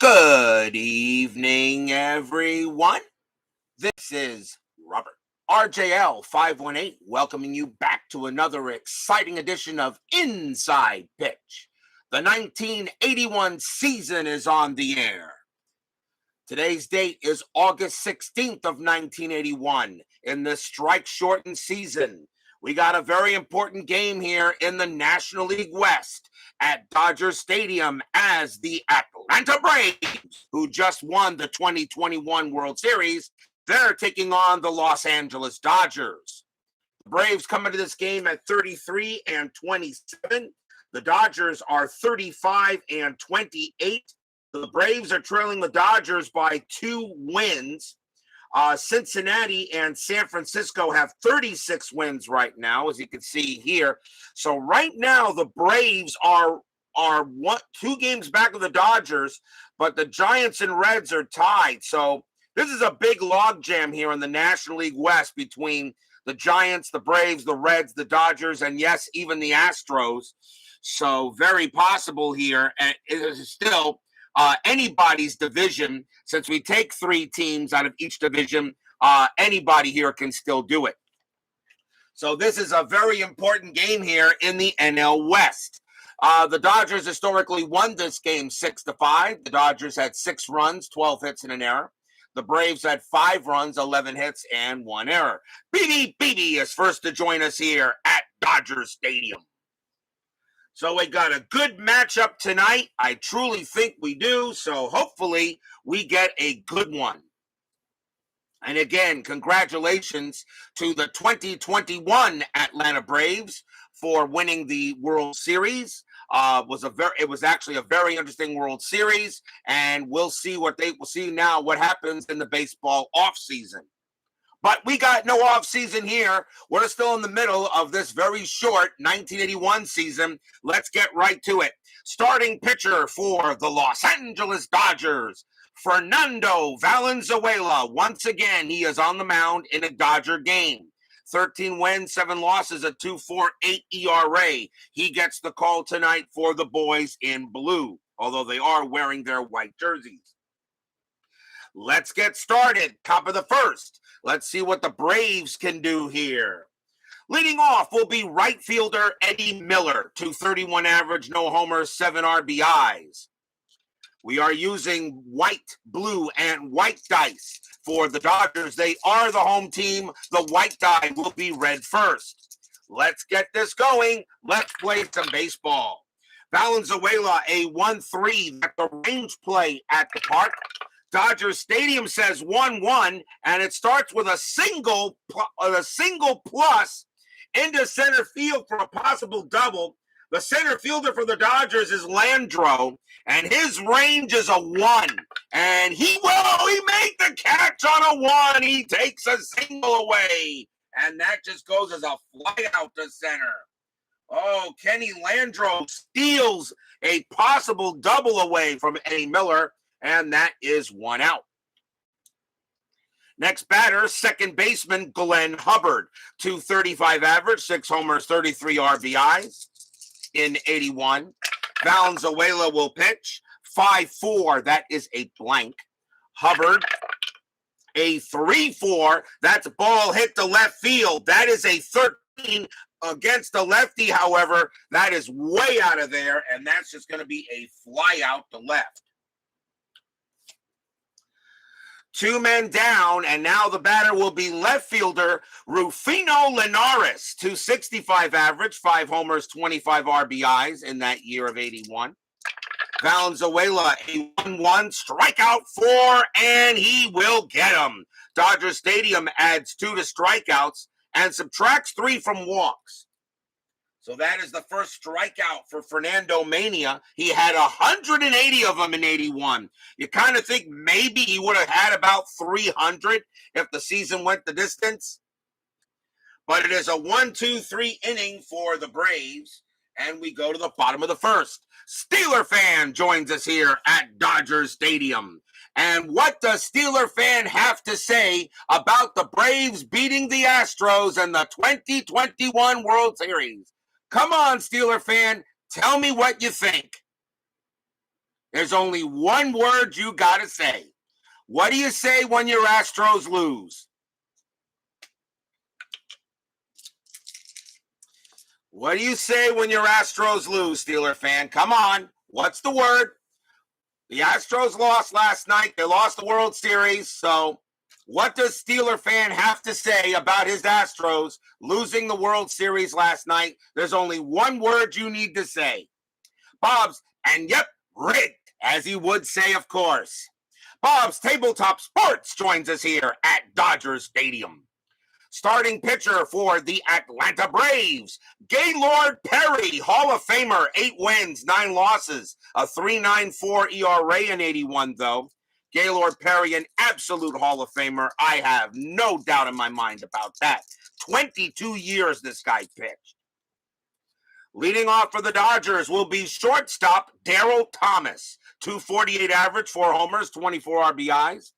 Good evening, everyone. This is Robert, RJL 518, welcoming you back to another exciting edition of Inside Pitch. The 1981 season is on the air. Today's date is August 16th of 1981. In this strike-shortened season, we got a very important game here in the National League West at Dodger Stadium as the Atlanta Braves, who just won the 2021 World Series, they're taking on the Los Angeles Dodgers. The Braves come into this game at 33-27. The Dodgers are 35-28. The Braves are trailing the Dodgers by 2 wins. Cincinnati and San Francisco have 36 wins right now, as you can see here. So right now, the Braves are 2 games back of the Dodgers, but the Giants and Reds are tied. So this is a big logjam here in the National League West between the Giants, the Braves, the Reds, the Dodgers, and yes, even the Astros. So very possible here, and it is still anybody's division. Since we take 3 teams out of each division, anybody here can still do it. So this is a very important game here in the NL West. The Dodgers historically won this game 6-5. The Dodgers had 6 runs, 12 hits, and an error. The Braves had 5 runs, 11 hits, and 1 error. BB is first to join us here at Dodger Stadium. So we got a good matchup tonight. I truly think we do. So hopefully we get a good one. And again, congratulations to the 2021 Atlanta Braves for winning the World Series. It was actually a very interesting World Series, and we'll see now what happens in the baseball offseason. But we got no offseason here. We're still in the middle of this very short 1981 season. Let's get right to it. Starting pitcher for the Los Angeles Dodgers, Fernando Valenzuela. Once again, he is on the mound in a Dodger game. 13 wins, 7 losses, a 2.48 ERA. He gets the call tonight for the boys in blue, although they are wearing their white jerseys. Let's get started. Top of the first. Let's see what the Braves can do here. Leading off will be right fielder Eddie Miller, 231 average, no homers, 7 RBIs. We are using white, blue, and white dice for the Dodgers. They are the home team. The white die will be red first. Let's get this going. Let's play some baseball. Valenzuela, a 1-3 at the range play at the park. Dodger Stadium says 1-1, and it starts with a single plus into center field for a possible double. The center fielder for the Dodgers is Landro, and his range is a 1. And he made the catch on a 1. He takes a single away, and that just goes as a fly out to center. Oh, Kenny Landro steals a possible double away from Eddie Miller, and that is 1 out. Next batter, second baseman Glenn Hubbard, 235 average, 6 homers, 33 RBIs in 81. Valenzuela will pitch. 5-4, that is a blank. Hubbard, a 3-4, that's a ball hit to left field. That is a 13 against the lefty, however. That is way out of there, and that's just going to be a fly out to left. 2 men down, and now the batter will be left fielder Rufino Linares, 265 average, 5 homers, 25 RBIs in that year of 81. Valenzuela, a 1-1, strikeout 4, and he will get him. Dodger Stadium adds 2 to strikeouts and subtracts 3 from walks. So that is the first strikeout for Fernando Mania. He had 180 of them in 81. You kind of think maybe he would have had about 300 if the season went the distance. But it is a 1-2-3 inning for the Braves, and we go to the bottom of the first. Steeler fan joins us here at Dodger Stadium. And what does Steeler fan have to say about the Braves beating the Astros in the 2021 World Series? Come on, Steeler fan, tell me what you think. There's only one word you got to say. What do you say when your Astros lose? What do you say when your Astros lose, Steeler fan? Come on. What's the word? The Astros lost last night. They lost the World Series. So what does Steeler fan have to say about his Astros losing the World Series last night? There's only one word you need to say. Bob's, and yep, rigged, as he would say, of course. Bob's Tabletop Sports joins us here at Dodger Stadium. Starting pitcher for the Atlanta Braves, Gaylord Perry, Hall of Famer, 8 wins, 9 losses, a 3.94 ERA in 81, though. Gaylord Perry, an absolute Hall of Famer. I have no doubt in my mind about that. 22 years this guy pitched. Leading off for the Dodgers will be shortstop Darryl Thomas, 248 average, 4 homers, 24 RBIs.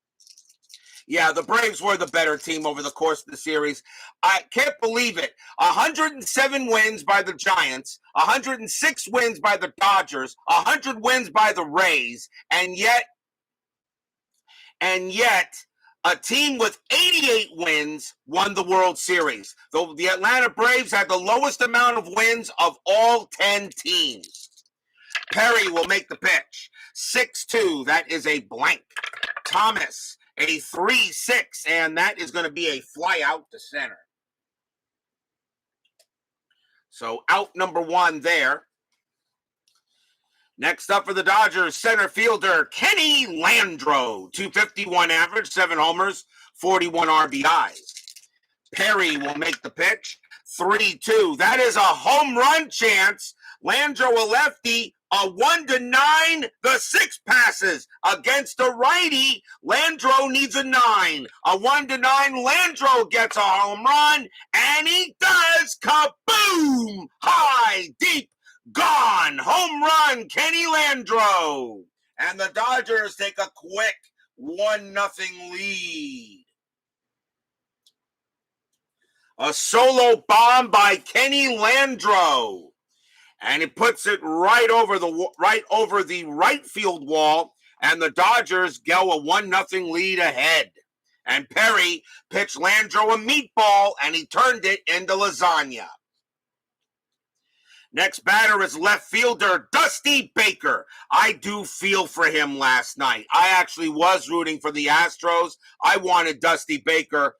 Yeah, the Braves were the better team over the course of the series. I can't believe it. 107 wins by the Giants, 106 wins by the Dodgers, 100 wins by the Rays, and yet a team with 88 wins won the World Series. The Atlanta Braves had the lowest amount of wins of all 10 teams. Perry will make the pitch. 6-2, that is a blank. Thomas, a 3-6, and that is going to be a fly out to center. So out number 1 there. Next up for the Dodgers, center fielder Kenny Landro, 251 average, 7 homers, 41 RBIs. Perry will make the pitch. 3-2. That is a home run chance. Landro, a lefty, a 1-9. The 6 passes against a righty. Landro needs a 9. A 1-9. Landro gets a home run, and he does. Kaboom! High, deep, gone. Home run, Kenny Landro. And the Dodgers take a quick 1-0 lead. A solo bomb by Kenny Landro. And it puts it right over the right field wall, and the Dodgers go a 1-0 lead ahead. And Perry pitched Landro a meatball, and he turned it into lasagna. Next batter is left fielder Dusty Baker. I do feel for him last night. I actually was rooting for the Astros. I wanted Dusty Baker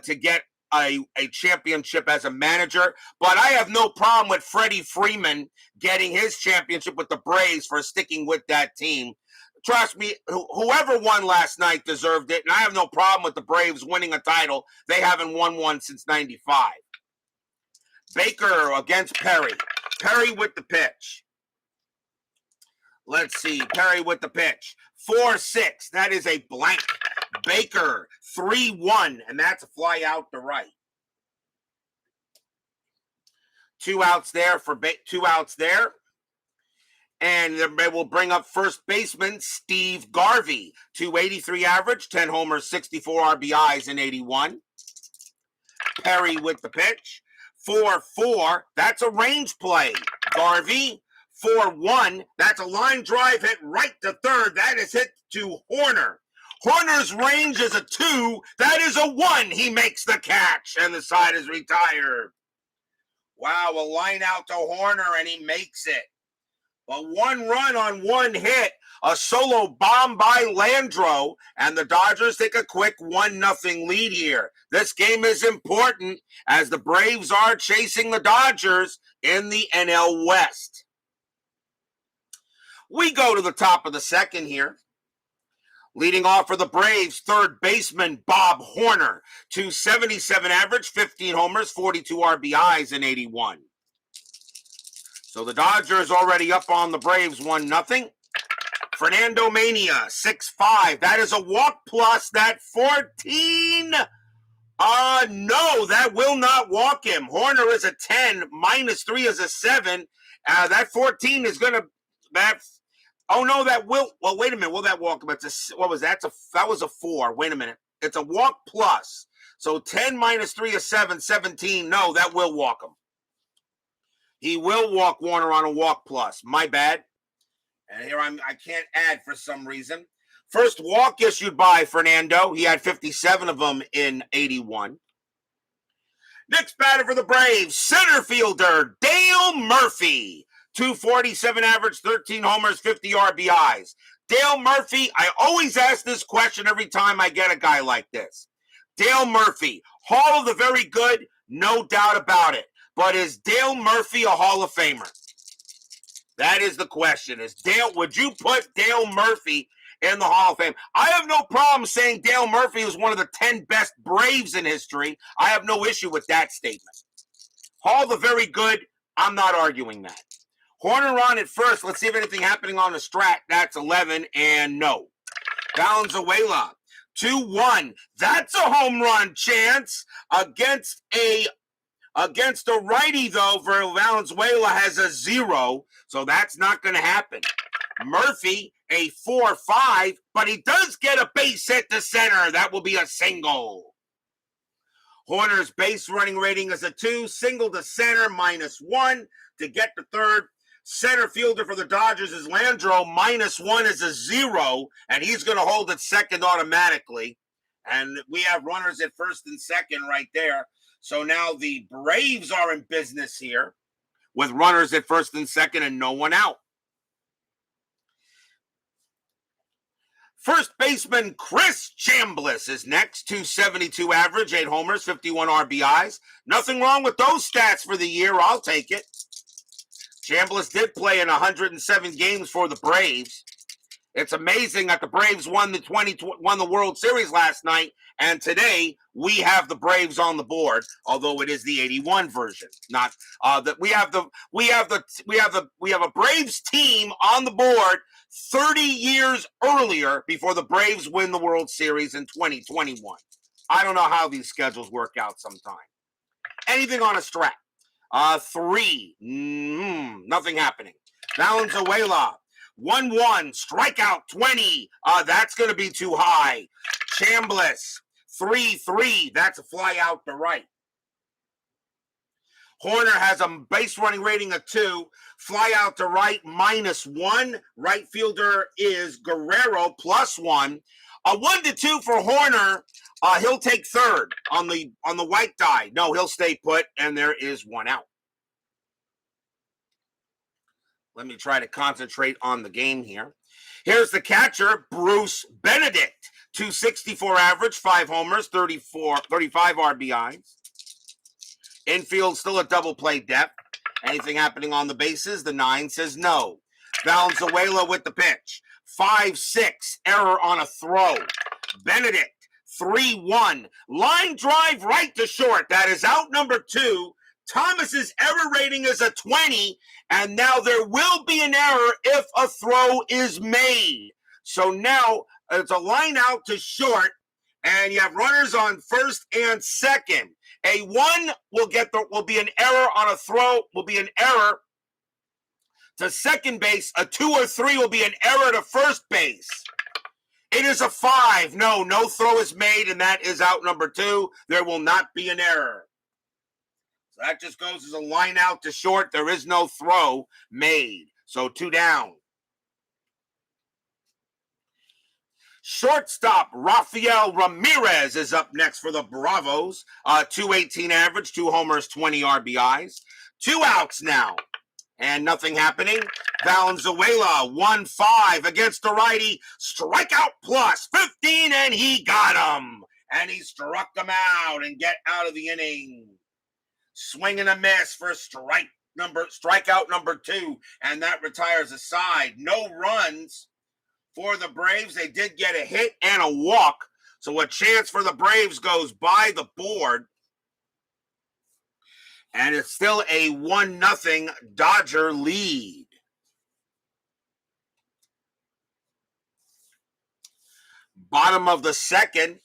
to get a championship as a manager, but I have no problem with Freddie Freeman getting his championship with the Braves for sticking with that team. Trust me, whoever won last night deserved it, and I have no problem with the Braves winning a title. They haven't won one since 95. Baker against Perry. Perry with the pitch. Let's see, Perry with the pitch. 4-6, that is a blank. Baker, 3-1, and that's a fly out to right. 2 outs there for 2 outs there. And they will bring up first baseman Steve Garvey, 283 average, 10 homers, 64 RBIs in 81. Perry with the pitch. 4-4, that's a range play. Garvey, 4-1, that's a line drive hit right to third. That is hit to Horner. Horner's range is a 2. That is a 1. He makes the catch, and the side is retired. Wow, a line out to Horner, and he makes it. But 1 run on 1 hit, a solo bomb by Landro, and the Dodgers take a quick 1-0 lead here. This game is important as the Braves are chasing the Dodgers in the NL West. We go to the top of the second here. Leading off for the Braves, third baseman Bob Horner, 277 average, 15 homers, 42 RBIs in 81. So the Dodgers already up on the Braves 1-0. Fernando Mania, 6'5". That is a walk plus. That 14. No, that will not walk him. Horner is a 10. -3 is a 7. That 14 is going to. Oh, no, that will. Well, wait a minute. Will that walk him? What was that? That was a 4. Wait a minute. It's a walk plus. So 10 -3 is 7. 17. No, that will walk him. He will walk Warner on a walk plus. My bad. And here I can't add for some reason. First walk issued by Fernando. He had 57 of them in 81. Next batter for the Braves, center fielder Dale Murphy. 247 average, 13 homers, 50 RBIs. Dale Murphy, I always ask this question every time I get a guy like this. Dale Murphy, Hall of the Very Good, no doubt about it. But is Dale Murphy a Hall of Famer? That is the question. Would you put Dale Murphy in the Hall of Fame? I have no problem saying Dale Murphy was one of the 10 best Braves in history. I have no issue with that statement. Hall of the Very Good, I'm not arguing that. Horner on at first. Let's see if anything happening on the strat. That's 11, and no. Valenzuela, 2-1. That's a home run chance against a righty, though. Valenzuela has a 0, so that's not going to happen. Murphy, a 4-5, but he does get a base hit to center. That will be a single. Horner's base running rating is a 2, single to center, -1 to get to third. Center fielder for the Dodgers is Landro, -1 is a 0, and he's going to hold at second automatically. And we have runners at first and second right there. So now the Braves are in business here with runners at first and second and no one out. First baseman Chris Chambliss is next, 272 average, 8 homers, 51 RBIs. Nothing wrong with those stats for the year. I'll take it. Chambliss did play in 107 games for the Braves. It's amazing that the Braves won the World Series last night, and today we have the Braves on the board, although it is the 81 version. Not that we have a Braves team on the board 30 years earlier before the Braves win the World Series in 2021. I don't know how these schedules work out sometime. Anything on a strat? 3. Nothing happening. Valenzuela, 1-1, strikeout 20. That's going to be too high. Chambliss, 3-3. That's a fly out to right. Horner has a base running rating of 2. Fly out to right, -1. Right fielder is Guerrero, +1. A 1-2 for Horner. He'll take third on the white die. No, he'll stay put, and there is one out. Let me try to concentrate on the game here. Here's the catcher, Bruce Benedict. 264 average, 5 homers, 35 RBIs. Infield still a double play depth. Anything happening on the bases? The 9 says no. Valenzuela with the pitch. 5-6, error on a throw. Benedict, 3-1. Line drive right to short. That is out number 2. Thomas's error rating is a 20, and now there will be an error if a throw is made. So now it's a line out to short, and you have runners on first and second. A 1 will be an error on a throw, will be an error to second base. A 2 or 3 will be an error to first base. It is a 5. No throw is made, and that is out number 2. There will not be an error. So that just goes as a line out to short. There is no throw made. So 2 down. Shortstop Rafael Ramirez is up next for the Bravos. 218 average, 2 homers, 20 RBIs. 2 outs now. And nothing happening. Valenzuela, 1-5 against the righty. Strikeout plus 15, and he got him. And he struck them out and get out of the inning. Swing and a miss for strikeout number 2, and that retires a side. No runs for the Braves. They did get a hit and a walk, so a chance for the Braves goes by the board. And it's still a 1-0 Dodger lead. Bottom of the second.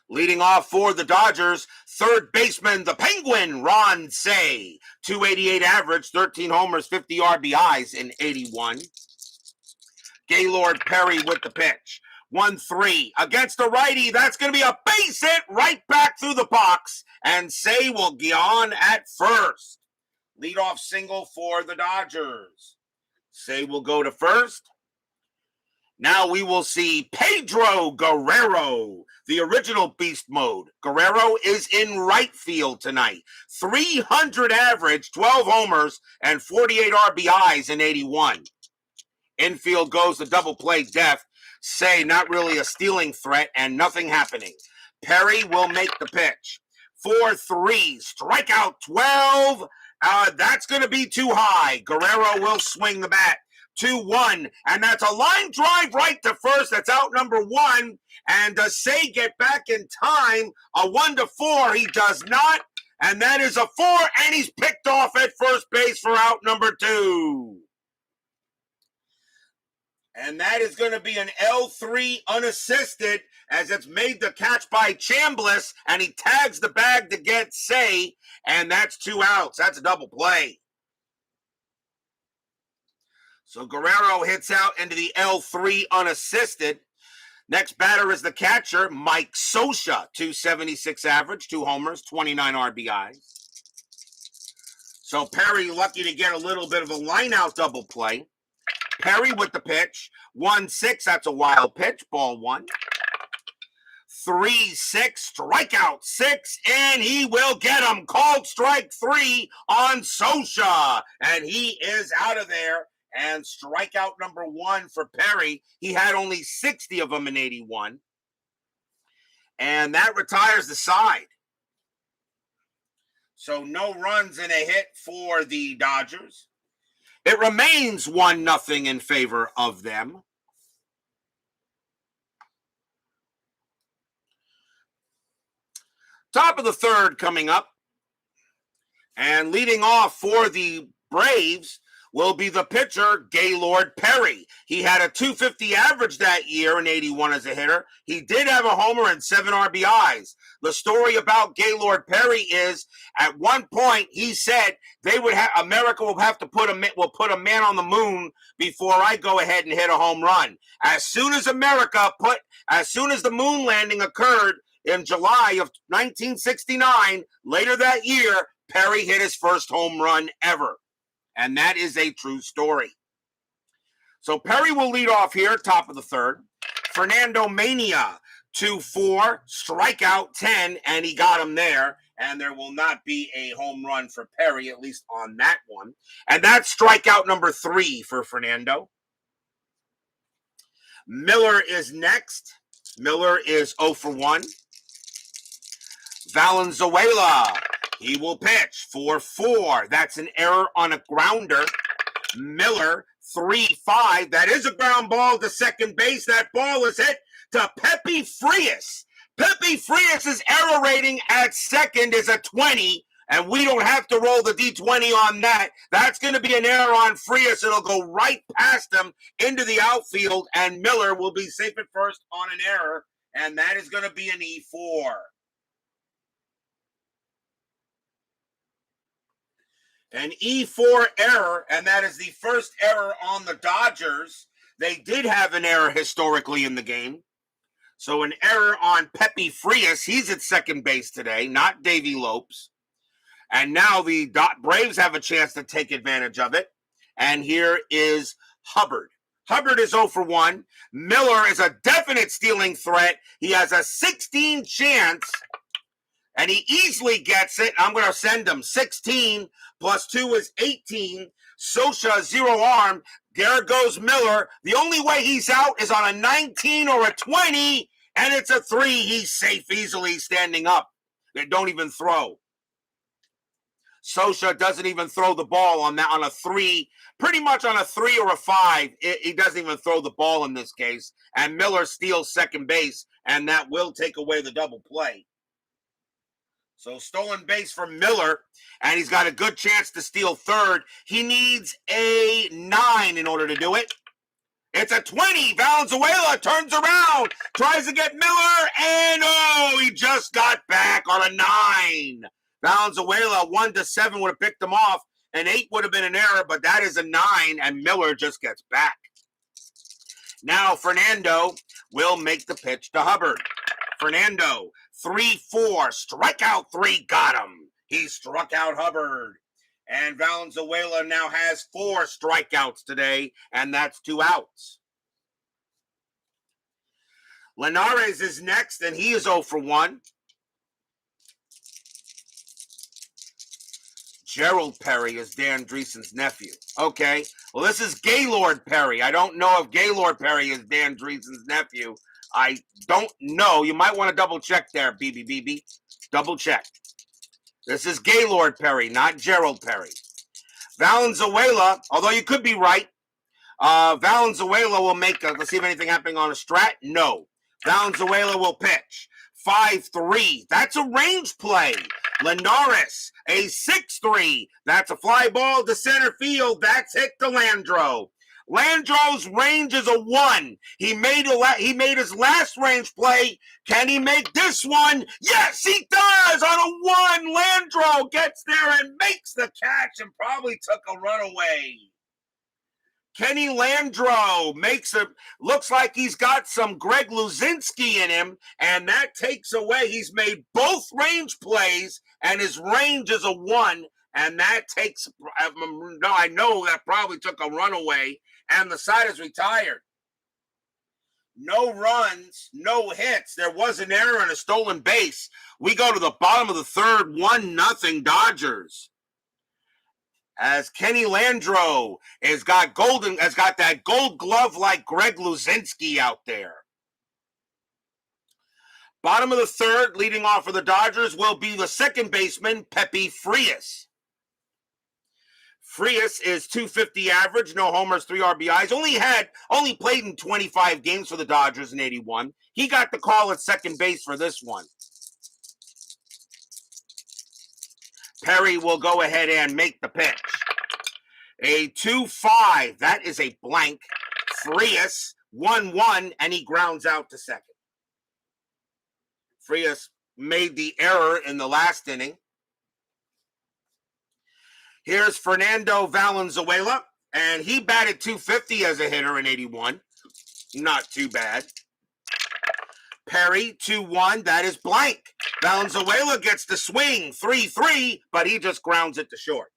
Leading off for the Dodgers, third baseman, the Penguin, Ron Cey. 288 average, 13 homers, 50 RBIs in 81. Gaylord Perry with the pitch. 1-3 against the righty. That's going to be a base hit right back through the box. And Cey will be on at first. Leadoff single for the Dodgers. Cey will go to first. Now we will see Pedro Guerrero, the original beast mode. Guerrero is in right field tonight. 300 average, 12 homers, and 48 RBIs in 81. Infield goes the double play def. Say not really a stealing threat and nothing happening. Perry will make the pitch. 4-3, strikeout 12. That's going to be too high. Guerrero will swing the bat. 2-1, and that's a line drive right to first. That's out number 1. And does Say get back in time? A 1-4. He does not. And that is a 4, and he's picked off at first base for out number 2. And that is going to be an L3 unassisted, as it's made the catch by Chambliss, and he tags the bag to get Say, and that's 2 outs. That's a double play. So Guerrero hits out into the L3 unassisted. Next batter is the catcher, Mike Scioscia, 276 average, 2 homers, 29 RBIs. So Perry lucky to get a little bit of a line-out double play. Perry with the pitch, 1-6, that's a wild pitch, ball 1. 3-6, strikeout 6, and he will get him. Called strike 3 on Scioscia, and he is out of there. And strikeout number 1 for Perry. He had only 60 of them in 81. And that retires the side. So no runs and a hit for the Dodgers. It remains 1-0 in favor of them. Top of the third coming up. And leading off for the Braves will be the pitcher, Gaylord Perry. He had a 250 average that year in 81 as a hitter. He did have a homer and 7 RBIs. The story about Gaylord Perry is, at one point, he said America will have to put a man on the moon before I go ahead and hit a home run. As soon as the moon landing occurred in July of 1969, later that year, Perry hit his first home run ever. And that is a true story. So Perry will lead off here, top of the third. Fernando Mania, 2-4, strikeout 10, and he got him there. And there will not be a home run for Perry, at least on that one. And that's strikeout number 3 for Fernando. Miller is next. Miller is 0-for-1. Valenzuela, he will pitch 4-4. That's an error on a grounder. Miller, 3-5. That is a ground ball to second base. That ball is hit to Pepe Frias. Pepe Frias' error rating at second is a 20, and we don't have to roll the D20 on that. That's going to be an error on Frias. It'll go right past him into the outfield, and Miller will be safe at first on an error, and that is going to be an E4. An E4 error, and that is the first error on the Dodgers. They did have an error historically in the game. So an error on Pepe Frias. He's at second base today, not Davey Lopes. And now the Braves have a chance to take advantage of it. And here is Hubbard. Hubbard is 0-for-1. Miller is a definite stealing threat. He has a 16 chance. And he easily gets it. I'm going to send him 16 plus 2 is 18. Scioscia, 0 arm. There goes Miller. The only way he's out is on a 19 or a 20, and it's a 3. He's safe easily standing up. They don't even throw. Scioscia doesn't even throw the ball on a 3. Pretty much on a 3 or a 5. He doesn't even throw the ball in this case. And Miller steals second base, and that will take away the double play. So stolen base for Miller, and he's got a good chance to steal third. He needs a 9 in order to do it. It's a 20. Valenzuela turns around, tries to get Miller, and he just got back on a 9. Valenzuela, 1-7 would have picked him off. An 8 would have been an error, but that is a 9, and Miller just gets back. Now Fernando will make the pitch to Hubbard. Fernando, 3-4, strikeout 3, got him. He struck out Hubbard. And Valenzuela now has 4 strikeouts today, and that's 2 outs. Linares is next, and he is 0 for 1. Gerald Perry is Dan Dreesen's nephew. Okay, well, this is Gaylord Perry. I don't know if Gaylord Perry is Dan Dreesen's nephew. I don't know. You might want to double check there, BB. Double check. This is Gaylord Perry, not Gerald Perry. Valenzuela, although you could be right, Valenzuela will make let's see if anything happening on a strat. No. Valenzuela will pitch. 5-3. That's a range play. Linares, a 6-3. That's a fly ball to center field. That's hit to Landro. Landro's range is a 1. He made his last range play. Can he make this one? Yes, he does. On a 1, Landro gets there and makes the catch and probably took a runaway. Kenny Landro looks like he's got some Greg Luzinski in him, and that takes away. He's made both range plays, and his range is a 1, and that takes, I know that probably took a runaway, and the side is retired. No runs, no hits. There was an error and a stolen base. We go to the bottom of the third, 1-0 Dodgers. As Kenny Landro has got that gold glove like Greg Luzinski out there. Bottom of the third, leading off for the Dodgers will be the second baseman, Pepe Frias. Frias is .250 average, no homers, 3 RBIs. Only played in 25 games for the Dodgers in 81. He got the call at second base for this one. Perry will go ahead and make the pitch. A 2-5. That is a blank. Frias, 1-1, and he grounds out to second. Frias made the error in the last inning. Here's Fernando Valenzuela, and he batted .250 as a hitter in 81. Not too bad. Perry, 2-1, that is blank. Valenzuela gets the swing, 3-3, but he just grounds it to short.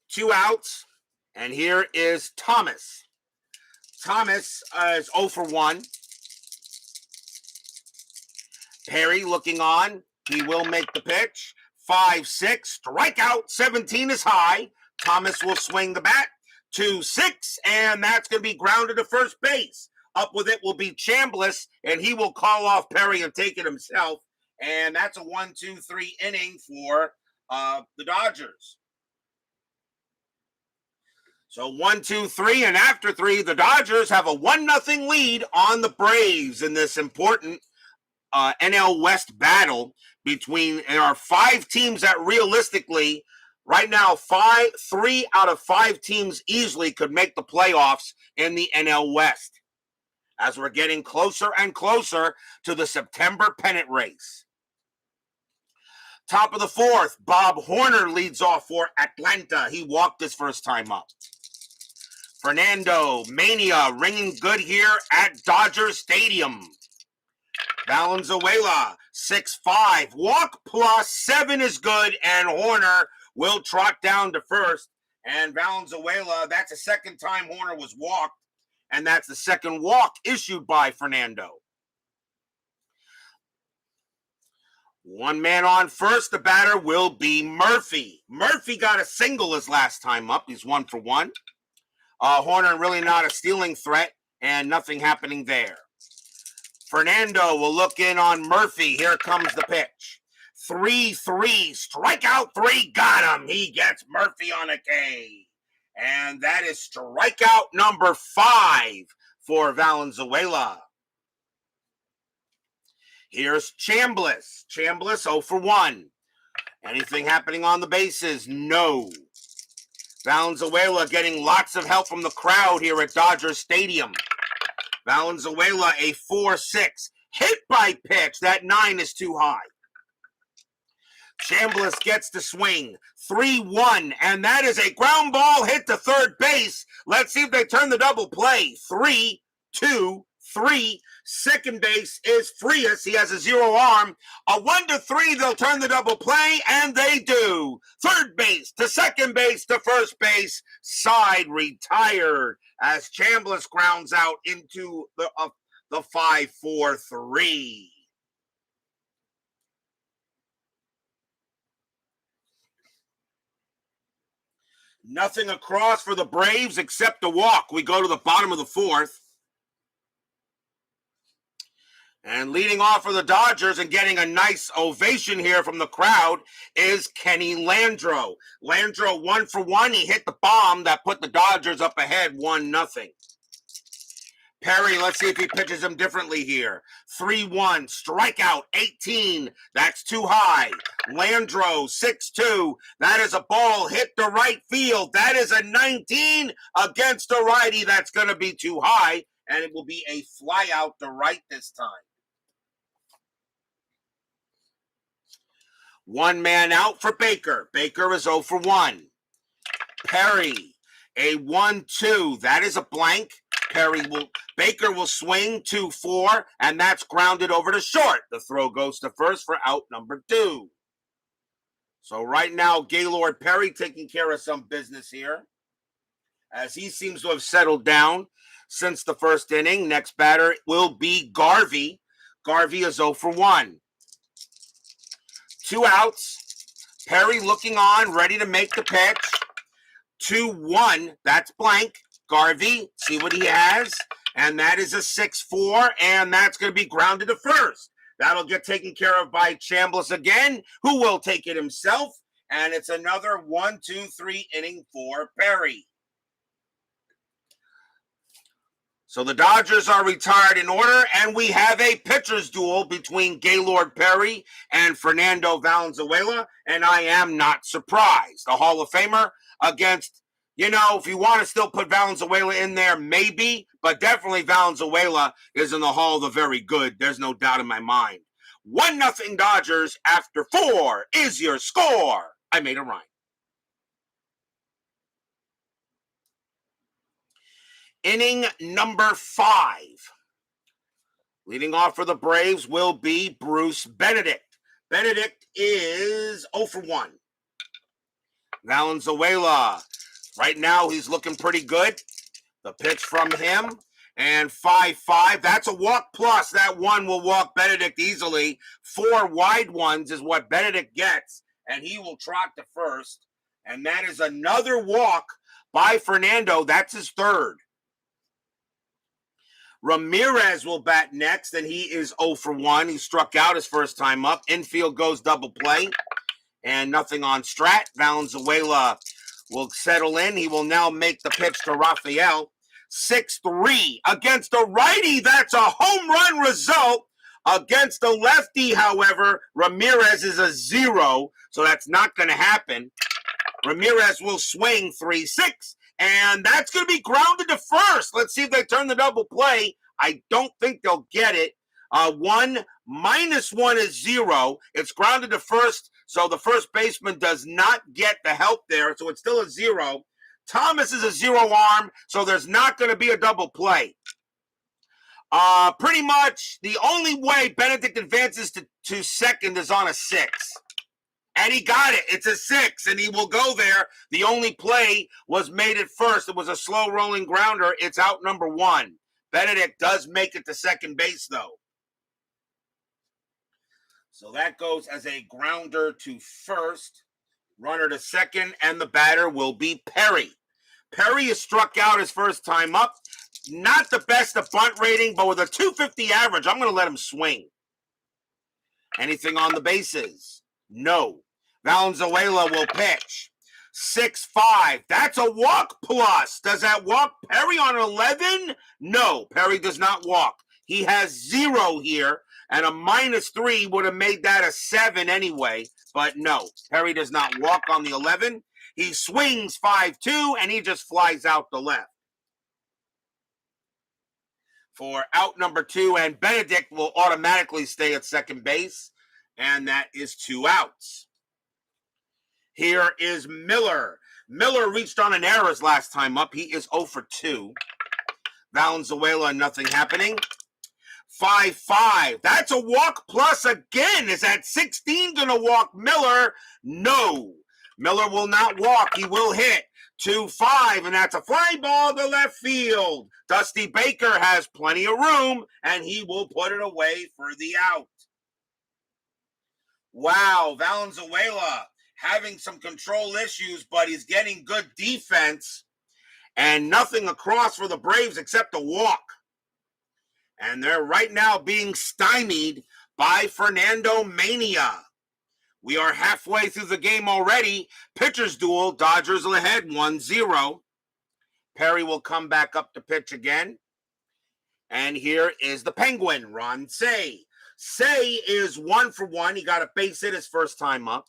2 outs, and here is Thomas. Thomas is 0 for 1. Perry looking on. He will make the pitch. 5-6, strikeout, 17 is high. Thomas will swing the bat. 2-6, and that's going to be grounded to first base. Up with it will be Chambliss, and he will call off Perry and take it himself. And that's a 1-2-3 inning for the Dodgers. So 1, 2, 3, and after 3, the Dodgers have a 1-0 lead on the Braves in this important NL West battle between there are 5 teams that realistically, right now, 3 out of 5 teams easily could make the playoffs in the NL West as we're getting closer and closer to the September pennant race. Top of the 4th, Bob Horner leads off for Atlanta. He walked his first time up. Fernando, mania, ringing good here at Dodger Stadium. Valenzuela, 6-5. Walk plus 7 is good, and Horner will trot down to first. And Valenzuela, that's the second time Horner was walked, and that's the second walk issued by Fernando. 1 man on first. The batter will be Murphy. Murphy got a single his last time up. He's 1 for 1. Horner really not a stealing threat, and nothing happening there. Fernando will look in on Murphy. Here comes the pitch. 3-3, strikeout 3, got him. He gets Murphy on a K. And that is strikeout number 5 for Valenzuela. Here's Chambliss. Chambliss 0 for 1. Anything happening on the bases? No. Valenzuela getting lots of help from the crowd here at Dodger Stadium. Valenzuela, a 4-6. Hit by pitch. That 9 is too high. Chambliss gets the swing. 3-1. And that is a ground ball hit to third base. Let's see if they turn the double play. 3-2-3. 3. Second base is Frias. He has a 0 arm. A 1-3, they'll turn the double play, and they do. Third base to second base to first base. Side retired as Chambliss grounds out into the 5-4-3. Nothing across for the Braves except a walk. We go to the bottom of the 4th. And leading off for the Dodgers and getting a nice ovation here from the crowd is Kenny Landro. Landro 1 for 1. He hit the bomb that put the Dodgers up ahead 1-0. Perry, let's see if he pitches him differently here. 3-1, strikeout 18. That's too high. Landro 6-2. That is a ball hit to right field. That is a 19 against a righty. That's going to be too high, and it will be a fly out to right this time. One man out for Baker. Baker is 0 for 1. Perry, a 1-2. That is a blank. Baker will swing 2-4, and that's grounded over to short. The throw goes to first for out number 2. So right now, Gaylord Perry taking care of some business here, as he seems to have settled down since the first inning. Next batter will be Garvey. Garvey is 0 for 1. 2 outs. Perry looking on, ready to make the pitch. 2-1, that's blank. Garvey, see what he has, and that is a 6-4, and that's going to be grounded to first. That'll get taken care of by Chambliss again, who will take it himself, and it's another 1-2-3 inning for Perry. So the Dodgers are retired in order, and we have a pitcher's duel between Gaylord Perry and Fernando Valenzuela, and I am not surprised. The Hall of Famer against, if you want to still put Valenzuela in there, maybe, but definitely Valenzuela is in the Hall of the Very Good. There's no doubt in my mind. 1-0 Dodgers after 4 is your score. I made a rhyme. Inning number 5. Leading off for the Braves will be Bruce Benedict. Benedict is 0 for 1. Valenzuela, right now he's looking pretty good. The pitch from him, and 5-5. That's a walk plus. That one will walk Benedict easily. 4 wide ones is what Benedict gets, and he will trot to first. And that is another walk by Fernando. That's his 3rd. Ramirez will bat next, and he is 0 for 1. He struck out his first time up. Infield goes double play, and nothing on Strat. Valenzuela will settle in. He will now make the pitch to Rafael. 6-3 against a righty. That's a home run result. Against a lefty, however, Ramirez is a 0, so that's not going to happen. Ramirez will swing 3-6. And that's going to be grounded to first. Let's see if they turn the double play. I don't think they'll get it. 1 minus 1 is 0. It's grounded to first, so the first baseman does not get the help there. So it's still a 0. Thomas is a 0 arm, so there's not going to be a double play. Pretty much the only way Benedict advances to second is on a 6. And he got it. It's a 6, and he will go there. The only play was made at first. It was a slow rolling grounder. It's out number 1. Benedict does make it to second base, though. So that goes as a grounder to first, runner to second, and the batter will be Perry. Perry is struck out his first time up. Not the best of bunt rating, but with a 250 average, I'm going to let him swing. Anything on the bases? No. Valenzuela will pitch. 6-5. That's a walk plus. Does that walk Perry on 11? No, Perry does not walk. He has 0 here, and a -3 would have made that a 7 anyway. But no, Perry does not walk on the 11. He swings 5-2, and he just flies out the left for out number 2, and Benedict will automatically stay at second base. And that is 2 outs. Here is Miller. Miller reached on an error his last time up. He is 0 for 2. Valenzuela, nothing happening. 5-5. That's a walk plus again. Is that 16 going to walk Miller? No. Miller will not walk. He will hit. 2-5, and that's a fly ball to left field. Dusty Baker has plenty of room, and he will put it away for the out. Wow, Valenzuela having some control issues, but he's getting good defense, and nothing across for the Braves except a walk. And they're right now being stymied by Fernando Mania. We are halfway through the game already. Pitchers duel, Dodgers ahead 1-0. Perry will come back up to pitch again. And here is the Penguin, Ron Cey. Cey is 1 for 1. He got a base hit his first time up.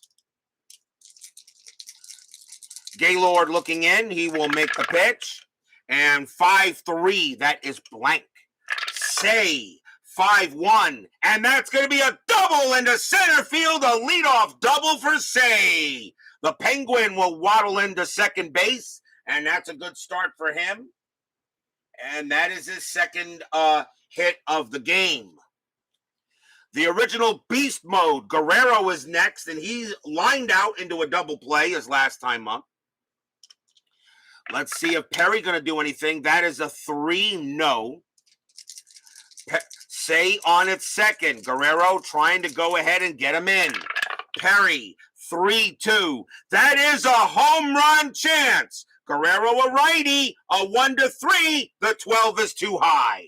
Gaylord looking in. He will make the pitch. And 5-3. That is blank. Cey, 5-1. And that's going to be a double into center field. A leadoff double for Cey. The Penguin will waddle into second base. And that's a good start for him. And that is his second hit of the game. The original beast mode, Guerrero is next, and he lined out into a double play his last time up. Let's see if Perry going to do anything. That is a 3, no. Cey on its second. Guerrero trying to go ahead and get him in. Perry, 3-2. That is a home run chance. Guerrero a righty, a 1-3. The 12 is too high.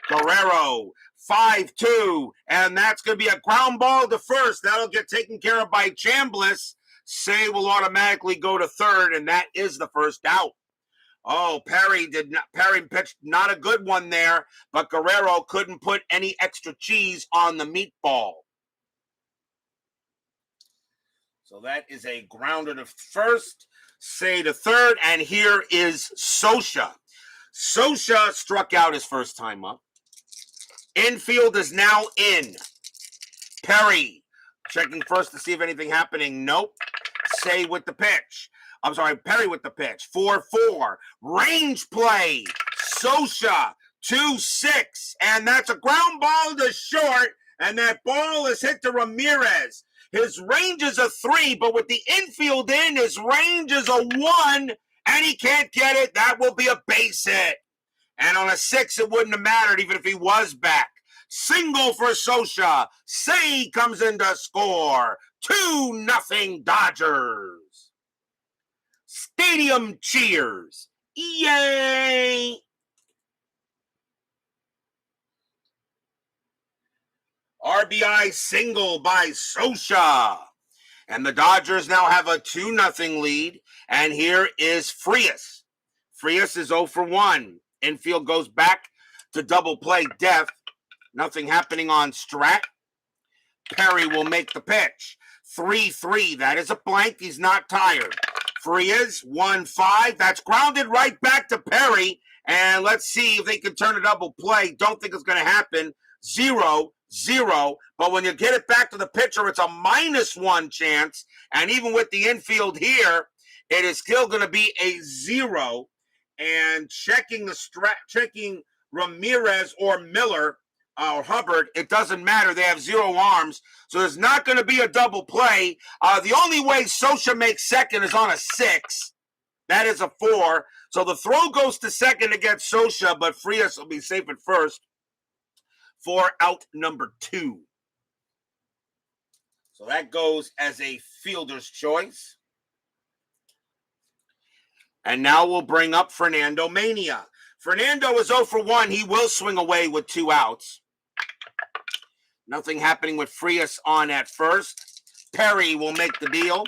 Guerrero, 5-2, and that's going to be a ground ball to first. That'll get taken care of by Chambliss. Cey will automatically go to third, and that is the first out. Oh, Perry pitched not a good one there, but Guerrero couldn't put any extra cheese on the meatball. So that is a grounder to first, Cey to third, and here is Scioscia. Scioscia struck out his first time up. Infield is now in. Perry checking first to see if anything happening. Nope. Cey with the pitch. I'm sorry, Perry with the pitch. 4-4. Range play. Scioscia 2-6. And that's a ground ball to short. And that ball is hit to Ramirez. His range is a 3, but with the infield in, his range is a 1. And he can't get it. That will be a base hit. And on a 6, it wouldn't have mattered even if he was back. Single for Scioscia. Cey comes in to score. 2-0 Dodgers. Stadium cheers. Yay! RBI single by Scioscia. And the Dodgers now have a 2-0 lead. And here is Frias. Frias is 0 for 1. Infield goes back to double play depth. Nothing happening on Strat. Perry will make the pitch. 3-3. That is a blank. He's not tired. Frias, 1-5. That's grounded right back to Perry. And let's see if they can turn a double play. Don't think it's going to happen. 0-0. But when you get it back to the pitcher, it's a -1 chance. And even with the infield here, it is still going to be a 0. And checking Ramirez or Miller or Hubbard, it doesn't matter. They have 0 arms, so there's not going to be a double play. The only way Scioscia makes second is on a 6. That is a 4. So the throw goes to second against Scioscia, but Frias will be safe at first for out number 2. So that goes as a fielder's choice. And now we'll bring up Fernando Mania. Fernando is 0 for 1. He will swing away with 2 outs. Nothing happening with Frias on at first. Perry will make the deal.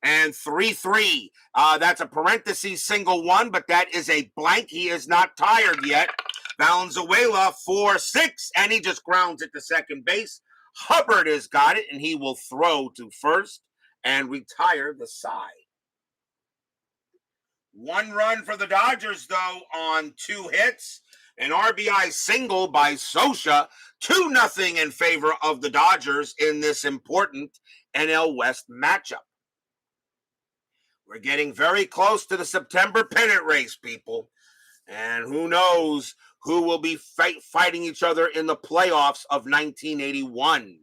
And 3-3. That's a parentheses single 1, but that is a blank. He is not tired yet. Valenzuela 4-6, and he just grounds it to second base. Hubbard has got it, and he will throw to first and retire the side. 1 run for the Dodgers, though, on 2 hits. An RBI single by Scioscia. 2-0 in favor of the Dodgers in this important NL West matchup. We're getting very close to the September pennant race, people. And who knows who will be fighting each other in the playoffs of 1981.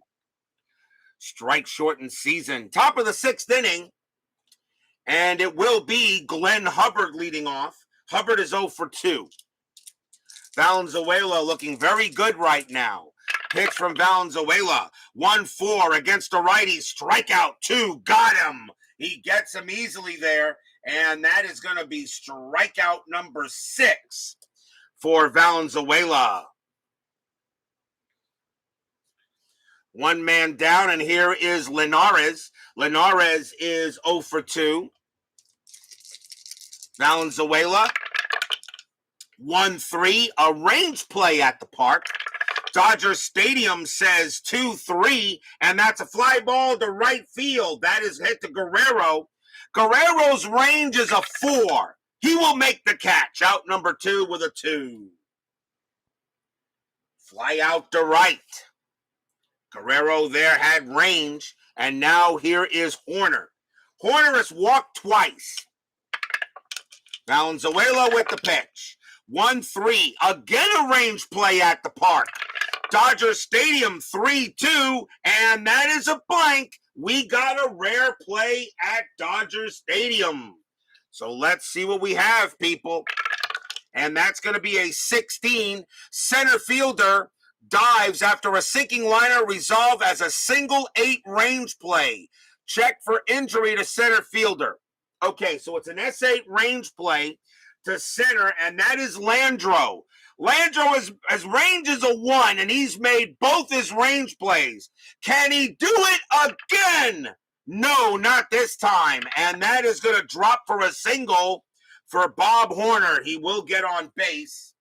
Strike shortened season. Top of the 6th inning. And it will be Glenn Hubbard leading off. Hubbard is 0 for 2. Valenzuela looking very good right now. Pitch from Valenzuela. 1-4 against a righty. Strikeout 2. Got him. He gets him easily there. And that is going to be strikeout number 6 for Valenzuela. One man down, and here is Linares. Linares is 0 for 2. Valenzuela, 1-3, a range play at the park. Dodger Stadium says 2-3, and that's a fly ball to right field. That is hit to Guerrero. Guerrero's range is a 4. He will make the catch. Out number 2 with a 2. Fly out to right. Guerrero there had range, and now here is Horner. Horner has walked twice. Valenzuela with the pitch. 1-3. Again a range play at the park. Dodger Stadium 3-2, and that is a blank. We got a rare play at Dodger Stadium. So let's see what we have, people. And that's going to be a 16. Center fielder dives after a sinking liner resolved as a single 8 range play. Check for injury to center fielder. Okay, so it's an S8 range play to center, and that is Landro. Landro his range is a 1, and he's made both his range plays. Can he do it again? No, not this time. And that is going to drop for a single for Bob Horner. He will get on base.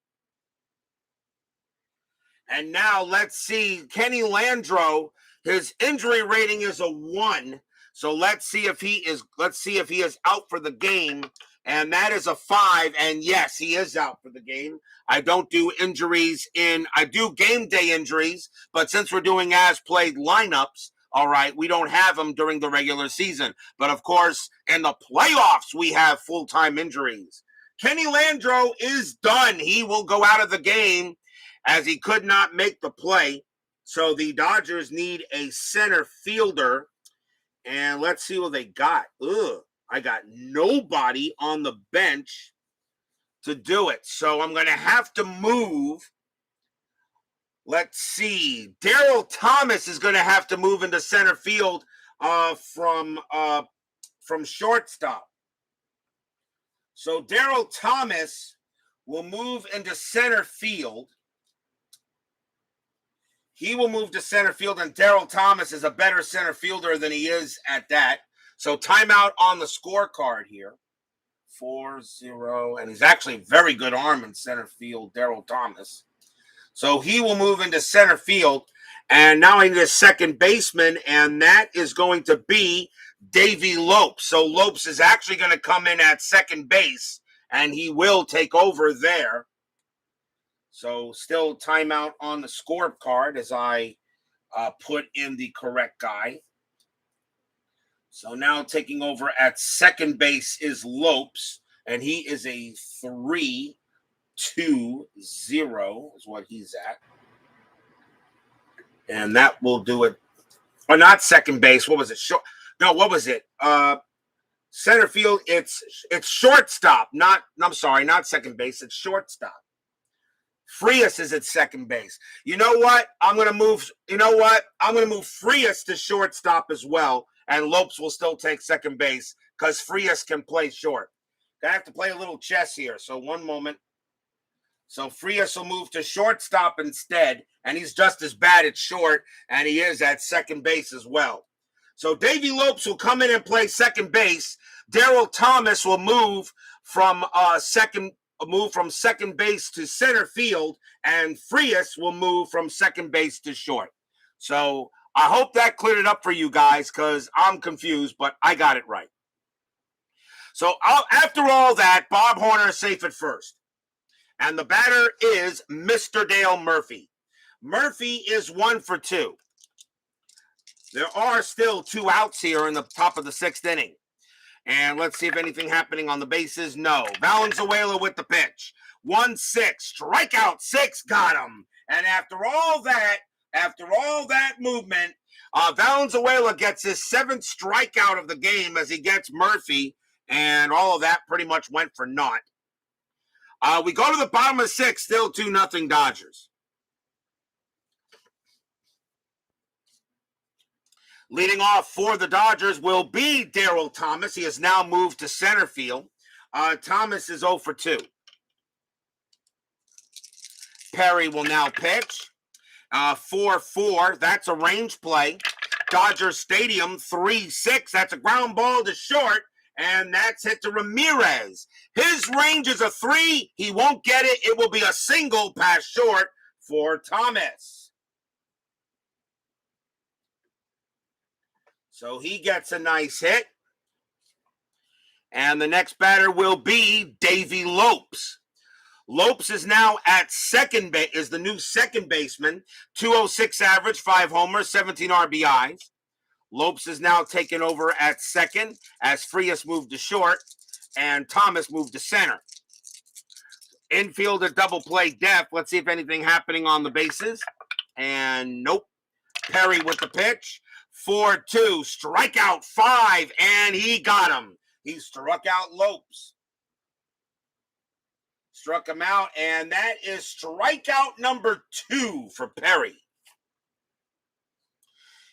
And now let's see, Kenny Landro, his injury rating is a 1. So let's see if he is out for the game. And that is a 5. And yes, he is out for the game. I don't do injuries I do game day injuries, but since we're doing as played lineups, all right, we don't have them during the regular season. But of course, in the playoffs, we have full-time injuries. Kenny Landro is done. He will go out of the game as he could not make the play. So the Dodgers need a center fielder. And let's see what they got. I got nobody on the bench to do it. So I'm going to have to move. Let's see. Daryl Thomas is going to have to move into center field from shortstop. So Daryl Thomas will move into center field. He will move to center field, and Daryl Thomas is a better center fielder than he is at that. So timeout on the scorecard here. 4-0, and he's actually a very good arm in center field, Daryl Thomas. So he will move into center field, and now I need a second baseman, and that is going to be Davey Lopes. So Lopes is actually going to come in at second base, and he will take over there. So still timeout on the scorecard as I put in the correct guy. So now taking over at second base is Lopes, and he is a 3-2-0 is what he's at. And that will do it. Or not second base. What was it? What was it? Center field, it's shortstop. Not second base. It's shortstop. Frias is at second base. You know what? I'm going to move Frias to shortstop as well, and Lopes will still take second base because Frias can play short. I have to play a little chess here, so one moment. So Frias will move to shortstop instead, and he's just as bad at short, and he is at second base as well. So Davey Lopes will come in and play second base. Daryl Thomas will move from second base to center field, and Frias will move from second base to short. So I hope that cleared it up for you guys because I'm confused, but I got it right. So after all that, Bob Horner is safe at first. And the batter is Mr. Dale Murphy. Murphy is 1 for 2. There are still 2 outs here in the top of the 6th inning. And let's see if anything happening on the bases. No. Valenzuela with the pitch. 1-6. Strikeout 6. Got him. And after all that movement, Valenzuela gets his 7th strikeout of the game as he gets Murphy. And all of that pretty much went for naught. We go to the bottom of 6, still 2-0 Dodgers. Leading off for the Dodgers will be Darryl Thomas. He has now moved to center field. Thomas is 0 for 2. Perry will now pitch. 4-4. That's a range play. Dodger Stadium 3-6. That's a ground ball to short. And that's hit to Ramirez. His range is a 3. He won't get it. It will be a single pass short for Thomas. So he gets a nice hit. And the next batter will be Davey Lopes. Lopes is now at second base, is the new second baseman. 206 average, 5 homers, 17 RBIs. Lopes is now taken over at second as Frias moved to short and Thomas moved to center. Infield a double play depth. Let's see if anything happening on the bases. And nope. Perry with the pitch. 4-2, strikeout 5, and he got him. He struck out Lopes. Struck him out, and that is strikeout number 2 for Perry.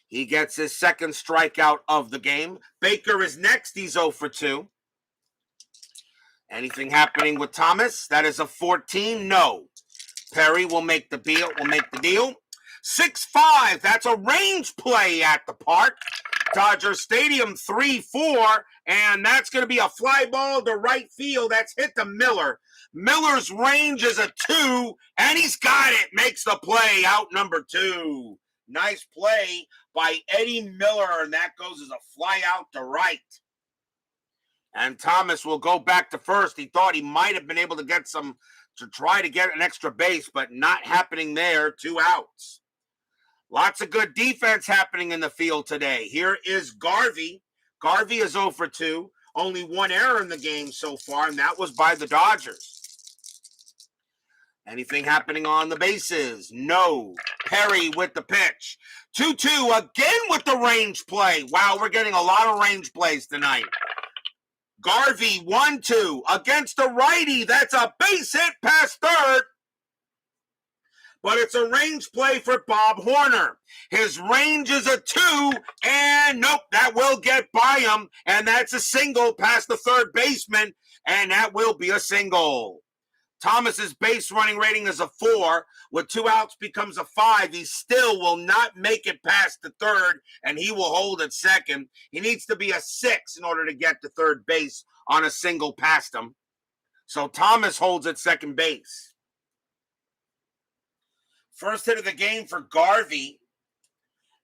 He gets his 2nd strikeout of the game. Baker is next. He's 0 for 2. Anything happening with Thomas? That is a 14. No. Perry will make the deal. 6-5. That's a range play at the park. Dodger Stadium 3-4. And that's going to be a fly ball to right field. That's hit to Miller. Miller's range is a 2. And he's got it. Makes the play. Out number 2. Nice play by Eddie Miller. And that goes as a fly out to right. And Thomas will go back to first. He thought he might have been able to get to try to get an extra base, but not happening there. 2 outs. Lots of good defense happening in the field today. Here is Garvey. Garvey is 0 for 2. Only 1 error in the game so far, and that was by the Dodgers. Anything happening on the bases? No. Perry with the pitch. 2-2 again with the range play. Wow, we're getting a lot of range plays tonight. Garvey 1-2 against the righty. That's a base hit past third. But it's a range play for Bob Horner. His range is a 2, and nope, that will get by him. And that's a single past the third baseman, and that will be a single. Thomas's base running rating is a 4. With 2 outs becomes a 5. He still will not make it past the third, and he will hold at second. He needs to be a 6 in order to get to third base on a single past him. So Thomas holds at second base. First hit of the game for Garvey.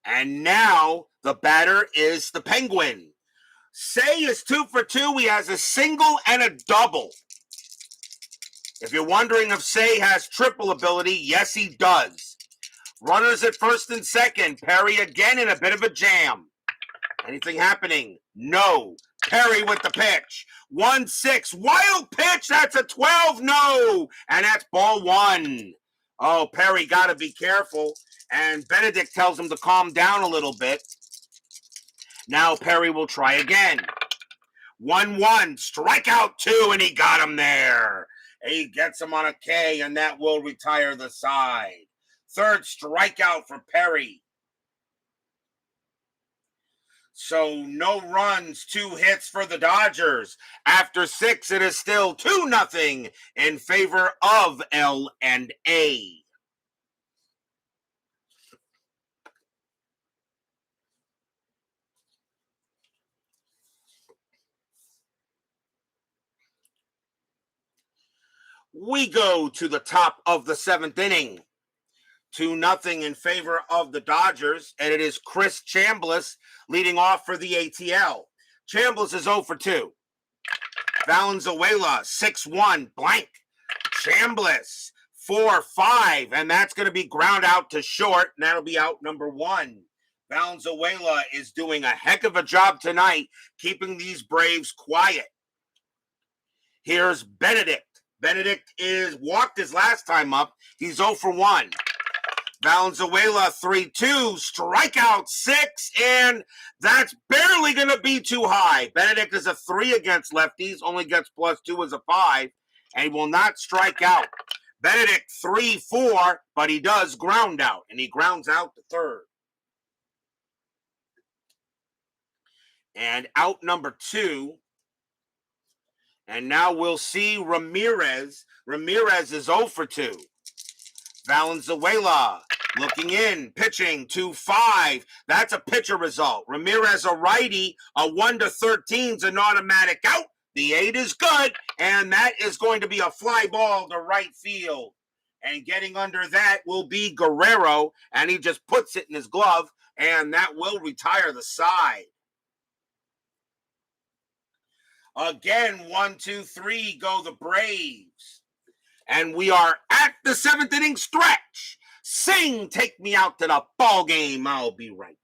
And now the batter is the Penguin. Say is 2 for 2. He has a single and a double. If you're wondering if Say has triple ability, yes, he does. Runners at first and second. Perry again in a bit of a jam. Anything happening? No. Perry with the pitch. 1-6. Wild pitch. That's a 12. No. And that's ball 1. Oh, Perry got to be careful. And Benedict tells him to calm down a little bit. Now Perry will try again. 1-1. Strikeout 2, and he got him there. He gets him on a K, and that will retire the side. Third strikeout for Perry. So no runs, 2 hits for the Dodgers. After 6, it is still 2-0 in favor of L&A. We go to the top of the 7th inning. 2-0 in favor of the Dodgers, and it is Chris Chambliss leading off for the ATL. Chambliss is 0 for 2. Valenzuela, 6-1, blank. Chambliss, 4-5, and that's going to be ground out to short, and that'll be out number 1. Valenzuela is doing a heck of a job tonight keeping these Braves quiet. Here's Benedict. Benedict walked his last time up. He's 0 for 1. Valenzuela 3-2, strikeout 6, and that's barely going to be too high. Benedict is a 3 against lefties, only gets +2 as a 5, and he will not strike out. Benedict 3-4, but he does ground out, and he grounds out to third. And out number 2. And now we'll see Ramirez. Ramirez is 0 for 2. Valenzuela looking in, pitching 2-5. That's a pitcher result. Ramirez, a righty, a 1-13 is an automatic out. The 8 is good, and that is going to be a fly ball to right field. And getting under that will be Guerrero, and he just puts it in his glove, and that will retire the side. Again, 1, 2, 3 go the Braves. And we are at the 7th inning stretch. Sing, take me out to the ball game. I'll be right back.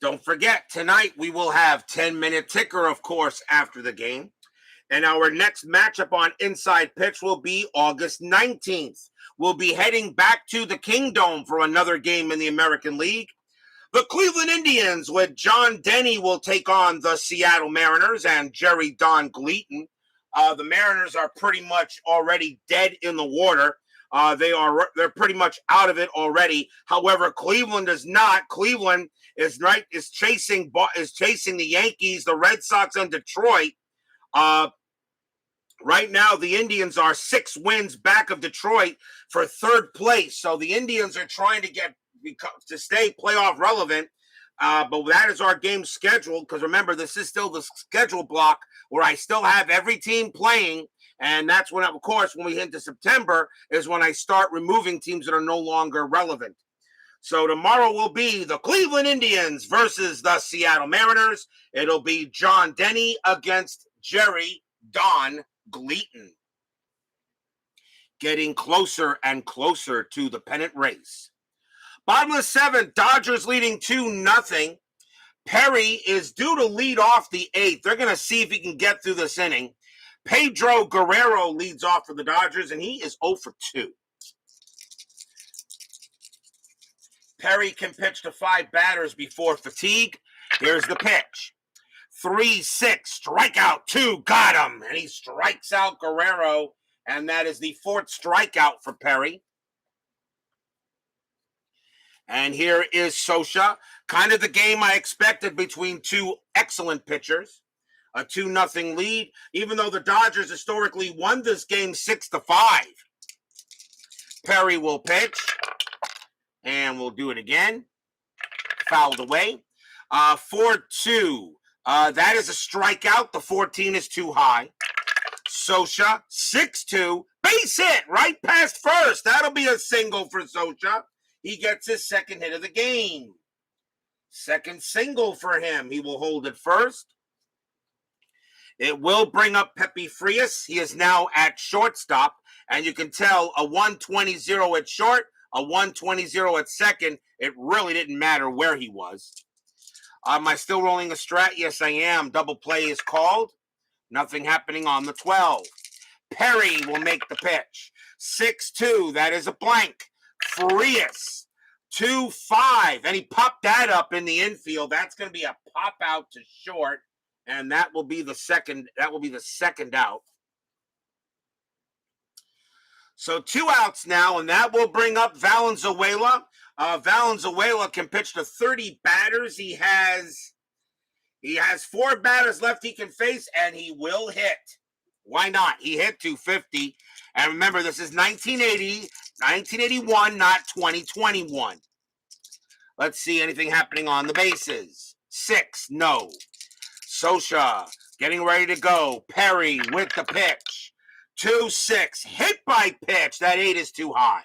Don't forget, tonight we will have 10-minute ticker, of course, after the game. And our next matchup on Inside Pitch will be August 19th. We'll be heading back to the Kingdome for another game in the American League. The Cleveland Indians with John Denny will take on the Seattle Mariners and Jerry Don Gleaton. The Mariners are pretty much already dead in the water. They're pretty much out of it already. However, Cleveland is not. Cleveland is chasing the Yankees, the Red Sox, and Detroit. Right now, the Indians are 6 wins back of Detroit for third place. So the Indians are trying to stay playoff relevant. But that is our game scheduled, because remember, this is still the schedule block where I still have every team playing. And that's when, of course, when we hit into September is when I start removing teams that are no longer relevant. So tomorrow will be the Cleveland Indians versus the Seattle Mariners. It'll be John Denny against Jerry Don Gleaton. Getting closer and closer to the pennant race. Bottom of the 7th, Dodgers leading 2-0. Perry is due to lead off the 8th. They're going to see if he can get through this inning. Pedro Guerrero leads off for the Dodgers, and he is 0 for 2. Perry can pitch to 5 batters before fatigue. Here's the pitch. 3-6, strikeout 2, got him. And he strikes out Guerrero, and that is the 4th strikeout for Perry. And here is Socha. Kind of the game I expected between 2 excellent pitchers. A 2-0 lead, even though the Dodgers historically won this game 6-5. Perry will pitch, and we'll do it again. Fouled away. 4-2. That is a strikeout. The 14 is too high. Socha, 6-2. Base hit right past first. That'll be a single for Socha. He gets his 2nd hit of the game. 2nd single for him. He will hold it first. It will bring up Pepe Frias. He is now at shortstop, and you can tell a 120-0 at short, a 120 at second. It really didn't matter where he was. Am I still rolling a strat? Yes, I am. Double play is called. Nothing happening on the 12. Perry will make the pitch. 6-2. That is a blank. Frias. 2-5. And he popped that up in the infield. That's going to be a pop out to short. And that will be the second. That will be the second out. So 2 outs now, and that will bring up Valenzuela. Valenzuela can pitch to 30 batters. He has 4 batters left he can face, and he will hit. Why not? He hit 250. And remember, this is 1981, not 2021. Let's see anything happening on the bases. 6, no. Sosha getting ready to go. Perry with the pitch. 2-6, hit by pitch. That 8 is too high.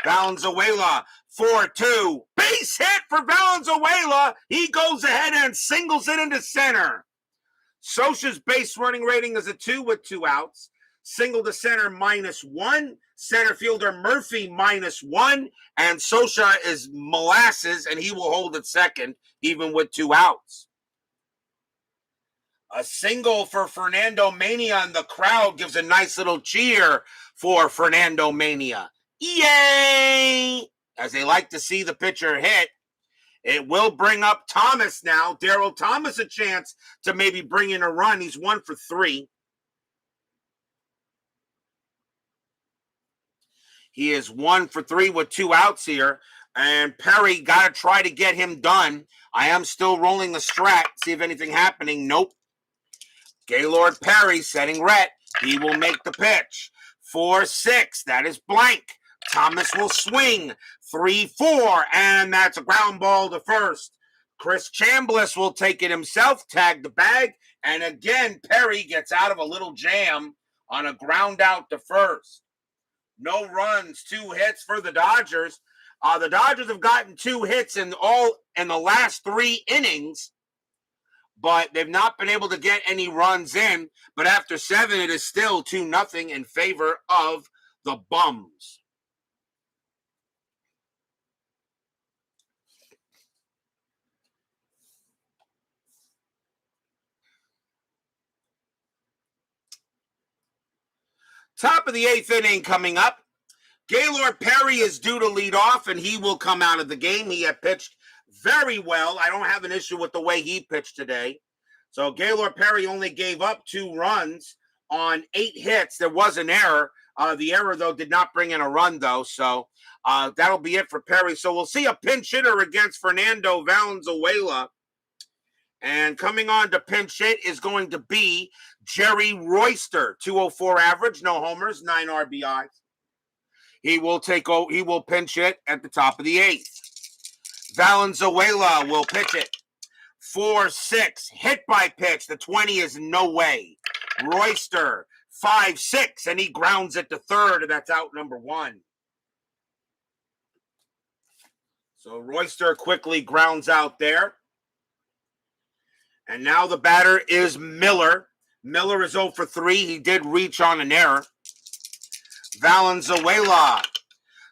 Valenzuela, 4-2. Base hit for Valenzuela. He goes ahead and singles it into center. Sosha's base running rating is a 2 with 2 outs. Single to center, -1. Center fielder Murphy, -1. And Sosha is molasses, and he will hold at second, even with 2 outs. A single for Fernando Mania, and the crowd gives a nice little cheer for Fernando Mania. Yay! As they like to see the pitcher hit. It will bring up Thomas now. Daryl Thomas a chance to maybe bring in a run. He's 1 for 3. He is 1 for 3 with 2 outs here. And Perry got to try to get him done. I am still rolling the strat. See if anything happening. Nope. Gaylord Perry setting ret. He will make the pitch. 4-6. That is blank. Thomas will swing. 3-4. And that's a ground ball to first. Chris Chambliss will take it himself. Tag the bag. And again, Perry gets out of a little jam on a ground out to first. No runs, 2 hits for the Dodgers. The Dodgers have gotten 2 hits in the last 3 innings. But they've not been able to get any runs in. But after 7, it is still 2-0 in favor of the Bums. Top of the 8th inning coming up. Gaylord Perry is due to lead off, and he will come out of the game. He had pitched very well. I don't have an issue with the way he pitched today. So Gaylord Perry only gave up 2 runs on 8 hits. There was an error. The error, though, did not bring in a run, though. So that'll be it for Perry. So we'll see a pinch hitter against Fernando Valenzuela. And coming on to pinch hit is going to be Jerry Royster. 204 average, no homers, 9 RBIs. He will pinch hit at the top of the 8th. Valenzuela will pitch it. 4-6, hit by pitch. The 20 is no way. Royster, 5-6, and he grounds it to third, and that's out number 1. So Royster quickly grounds out there. And now the batter is Miller. Miller is 0 for 3. He did reach on an error. Valenzuela,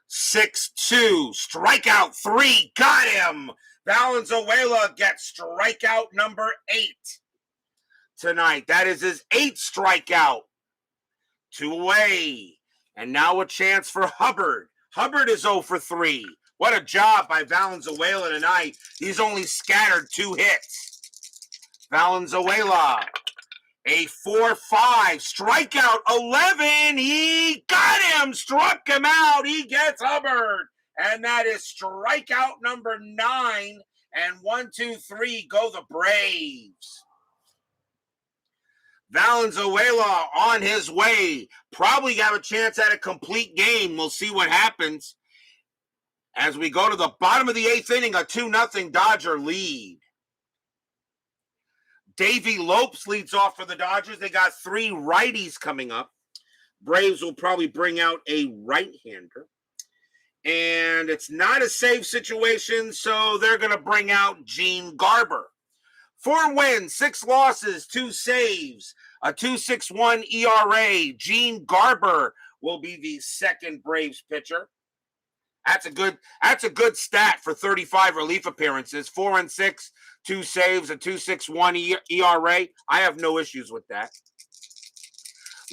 6-2, strikeout 3, got him. Valenzuela gets strikeout number 8 tonight. That is his 8th strikeout. 2 away. And now a chance for Hubbard. Hubbard is 0 for 3. What a job by Valenzuela tonight. He's only scattered 2 hits. Valenzuela, a 4-5, strikeout 11. He got him, struck him out. He gets Hubbard. And that is strikeout number 9. And 1, 2, 3 go the Braves. Valenzuela on his way. Probably have a chance at a complete game. We'll see what happens as we go to the bottom of the 8th inning, a 2-0 Dodger lead. Davey Lopes leads off for the Dodgers. They got 3 righties coming up. Braves will probably bring out a right-hander. And it's not a safe situation, so they're going to bring out Gene Garber. 4 wins, 6 losses, 2 saves, a 2.61 ERA. Gene Garber will be the second Braves pitcher. That's a good stat for 35 relief appearances. 4-6, 2 saves, a 2.61 ERA. I have no issues with that.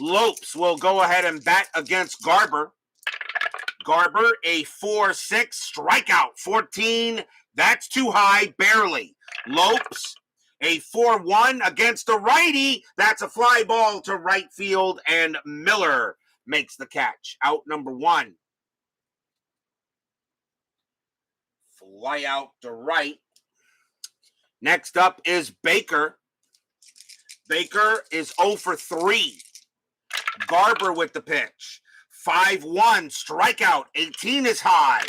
Lopes will go ahead and bat against Garber. Garber, a 4-6 strikeout. 14, that's too high, barely. Lopes, a 4-1 against the righty. That's a fly ball to right field, and Miller makes the catch. Out number 1. Fly out to right. Next up is Baker. Baker is 0 for 3. Garber with the pitch. 5-1 strikeout. 18 is high.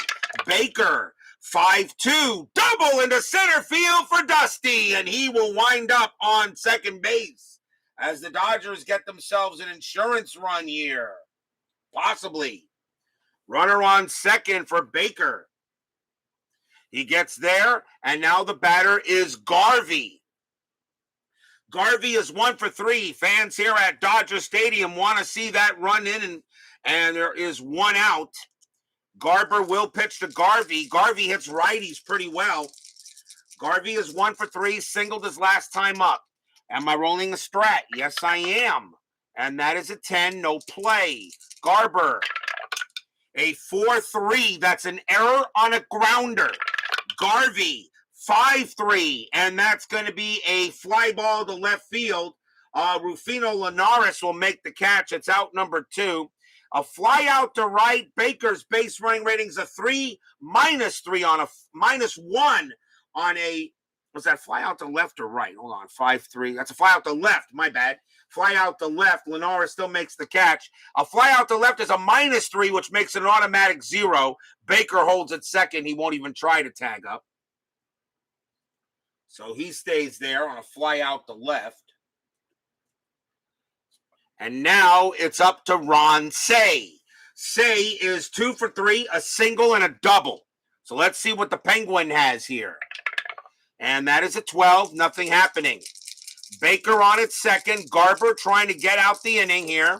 Baker, 5-2, double into center field for Dusty, and he will wind up on second base as the Dodgers get themselves an insurance run here. Possibly. Runner on second for Baker. He gets there, and now the batter is Garvey. Garvey is 1 for 3. Fans here at Dodger Stadium want to see that run in, and there is 1 out. Garber will pitch to Garvey. Garvey hits righties pretty well. Garvey is 1 for 3, singled his last time up. Am I rolling a strat? Yes, I am. And that is a 10, no play. Garber, a 4-3. That's an error on a grounder. Garvey, 5-3, and that's going to be a fly ball to left field. Rufino Linares will make the catch. It's out number 2. A fly out to right. Baker's base running rating's a 3, -3 on a -1 on a, was that fly out to left or right? Hold on, 5-3. That's a fly out to left, my bad. Fly out to left. Linares still makes the catch. A fly out to left is a -3, which makes it an automatic 0. Baker holds it second. He won't even try to tag up. So he stays there on a fly out to left. And now it's up to Ron Say. Say is 2 for 3, a single and a double. So let's see what the Penguin has here. And that is a 12, nothing happening. Baker on its second. Garber trying to get out the inning here.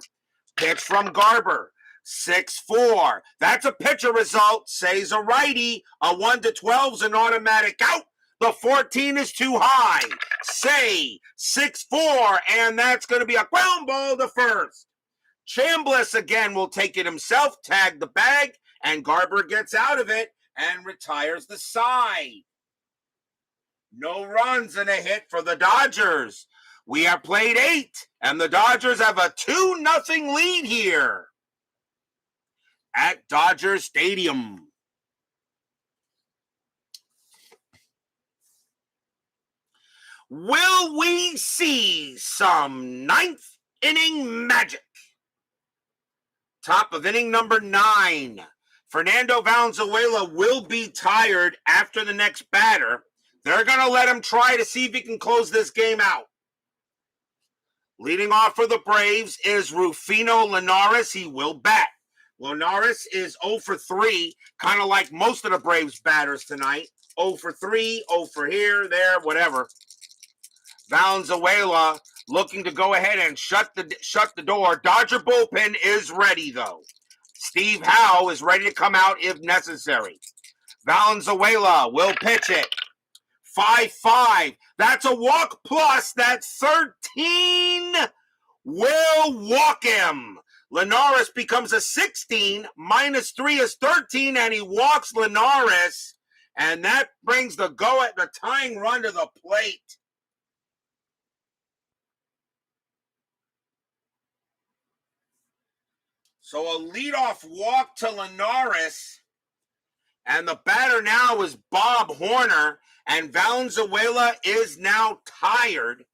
Pitch from Garber. 6-4. That's a pitcher result. Say's a righty. A 1-12 is an automatic out. The 14 is too high. Say 6-4, and that's going to be a ground ball to first. Chambliss again will take it himself, tag the bag, and Garber gets out of it and retires the side. No runs and a hit for the Dodgers. We have played 8, and the Dodgers have a 2-0 lead here at Dodger Stadium. Will we see some 9th inning magic? Top of inning number 9. Fernando Valenzuela will be tired after the next batter. They're going to let him try to see if he can close this game out. Leading off for the Braves is Rufino Linares. He will bat. Linares is 0 for 3, kind of like most of the Braves batters tonight. 0 for 3, 0 for here, there, whatever. Valenzuela looking to go ahead and shut the door. Dodger bullpen is ready, though. Steve Howe is ready to come out if necessary. Valenzuela will pitch it. 5-5. That's a walk plus. That's 13. Will walk him. Linares becomes a 16. -3 is 13, and he walks Linares. And that brings the tying run to the plate. So a leadoff walk to Linares. And the batter now is Bob Horner. And Valenzuela is now tired.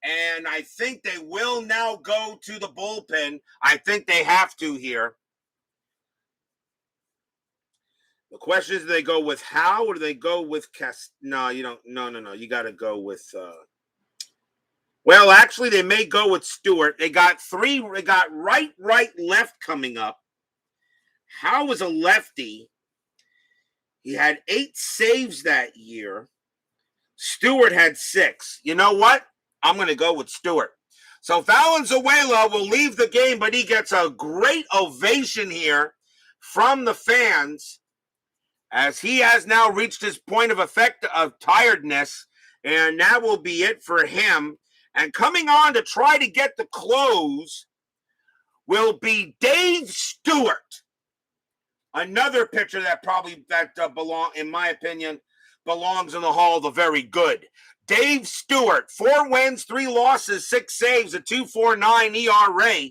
And I think they will now go to the bullpen. I think they have to here. The question is, do they go with Howe or do they go with No, you don't. No. You got to go with... Well, actually, they may go with Stewart. They got right, left coming up. Howe was a lefty. He had 8 saves that year. Stewart had 6. You know what? I'm going to go with Stewart. So Valenzuela will leave the game, but he gets a great ovation here from the fans. as he has now reached his point of effect of tiredness, and that will be it for him. And coming on to try to get the close will be Dave Stewart, another pitcher that in my opinion, belongs in the Hall of the Very Good. Dave Stewart, 4 wins, 3 losses, 6 saves, a 2.49 ERA.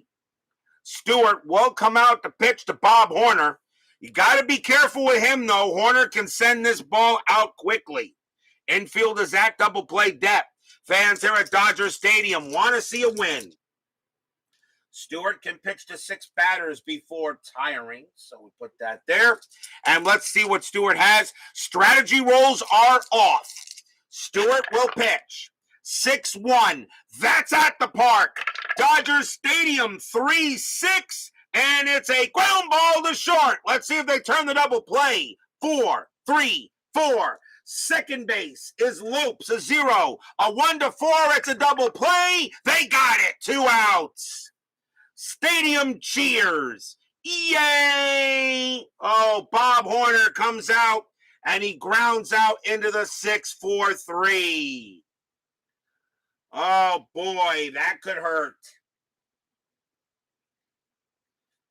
Stewart will come out to pitch to Bob Horner. You got to be careful with him, though. Horner can send this ball out quickly. Infield is at double play depth. Fans here at Dodger Stadium want to see a win. Stewart can pitch to 6 batters before tiring, so we put that there. And let's see what Stewart has. Strategy rolls are off. Stewart will pitch. 6-1. That's at the park. Dodger Stadium 3-6. And it's a ground ball to short. Let's see if they turn the double play. 4-3-4. Second base is loops, a 0. A 1-4. It's a double play. They got it. 2 outs. Stadium cheers. Yay! Oh, Bob Horner comes out and he grounds out into the 6-4-3. Oh boy, that could hurt.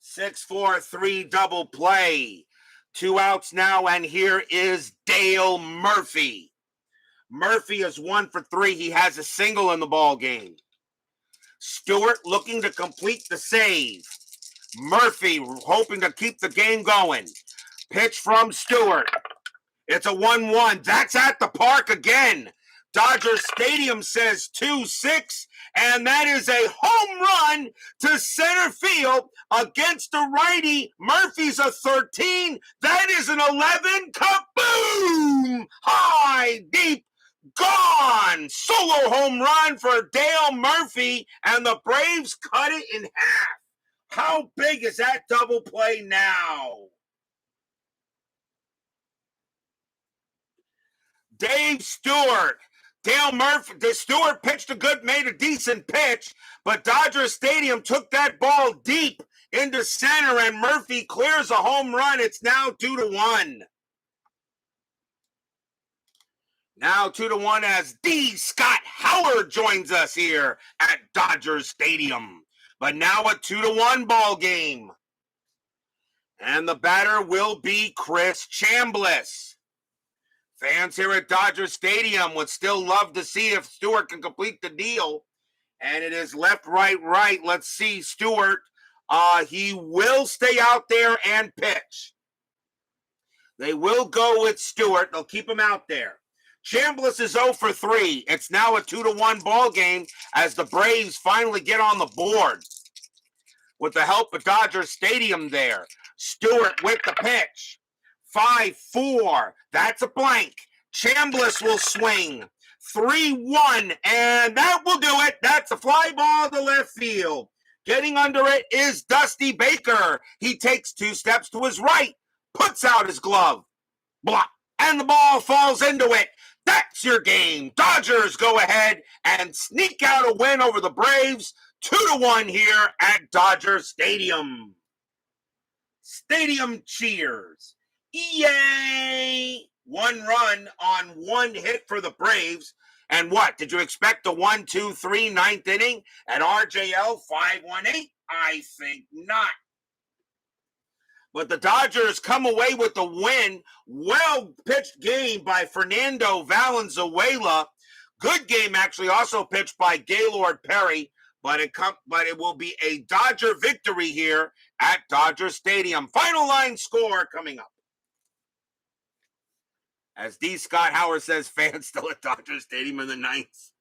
6-4-3 double play. 2 outs now, and here is Dale Murphy. Murphy is 1 for 3. He has a single in the ball game. Stewart looking to complete the save. Murphy hoping to keep the game going. Pitch from Stewart. It's a 1-1. That's at the park again. Dodger Stadium says 2-6, and that is a home run to center field against the righty. Murphy's a 13. That is an 11. Kaboom! High, deep, gone. Solo home run for Dale Murphy, and the Braves cut it in half. How big is that double play now? Dave Stewart. Dale Murphy, the Stewart made a decent pitch, but Dodger Stadium took that ball deep into center, and Murphy clears a home run. It's now 2-1. Now 2-1 as D. Scott Howard joins us here at Dodger Stadium. But now a 2-1 ball game. And the batter will be Chris Chambliss. Fans here at Dodger Stadium would still love to see if Stewart can complete the deal. And it is left, right, right. Let's see Stewart. He will stay out there and pitch. They will go with Stewart. They'll keep him out there. Chambliss is 0 for 3. It's now a 2-1 ball game as the Braves finally get on the board. With the help of Dodger Stadium there. Stewart with the pitch. 5-4. That's a blank. Chambliss will swing. 3-1. And that will do it. That's a fly ball to left field. Getting under it is Dusty Baker. He takes 2 steps to his right. Puts out his glove. Block. And the ball falls into it. That's your game. Dodgers go ahead and sneak out a win over the Braves. 2-1 here at Dodger Stadium. Stadium cheers. Yay! 1 run on 1 hit for the Braves. And what? Did you expect a 1-2-3 ninth inning at RJL 518? I think not. But the Dodgers come away with the win. Well-pitched game by Fernando Valenzuela. Good game, actually, also pitched by Gaylord Perry. But it will be a Dodger victory here at Dodger Stadium. Final line score coming up. As D. Scott Howard says, fans still at Dodger Stadium in the 9th.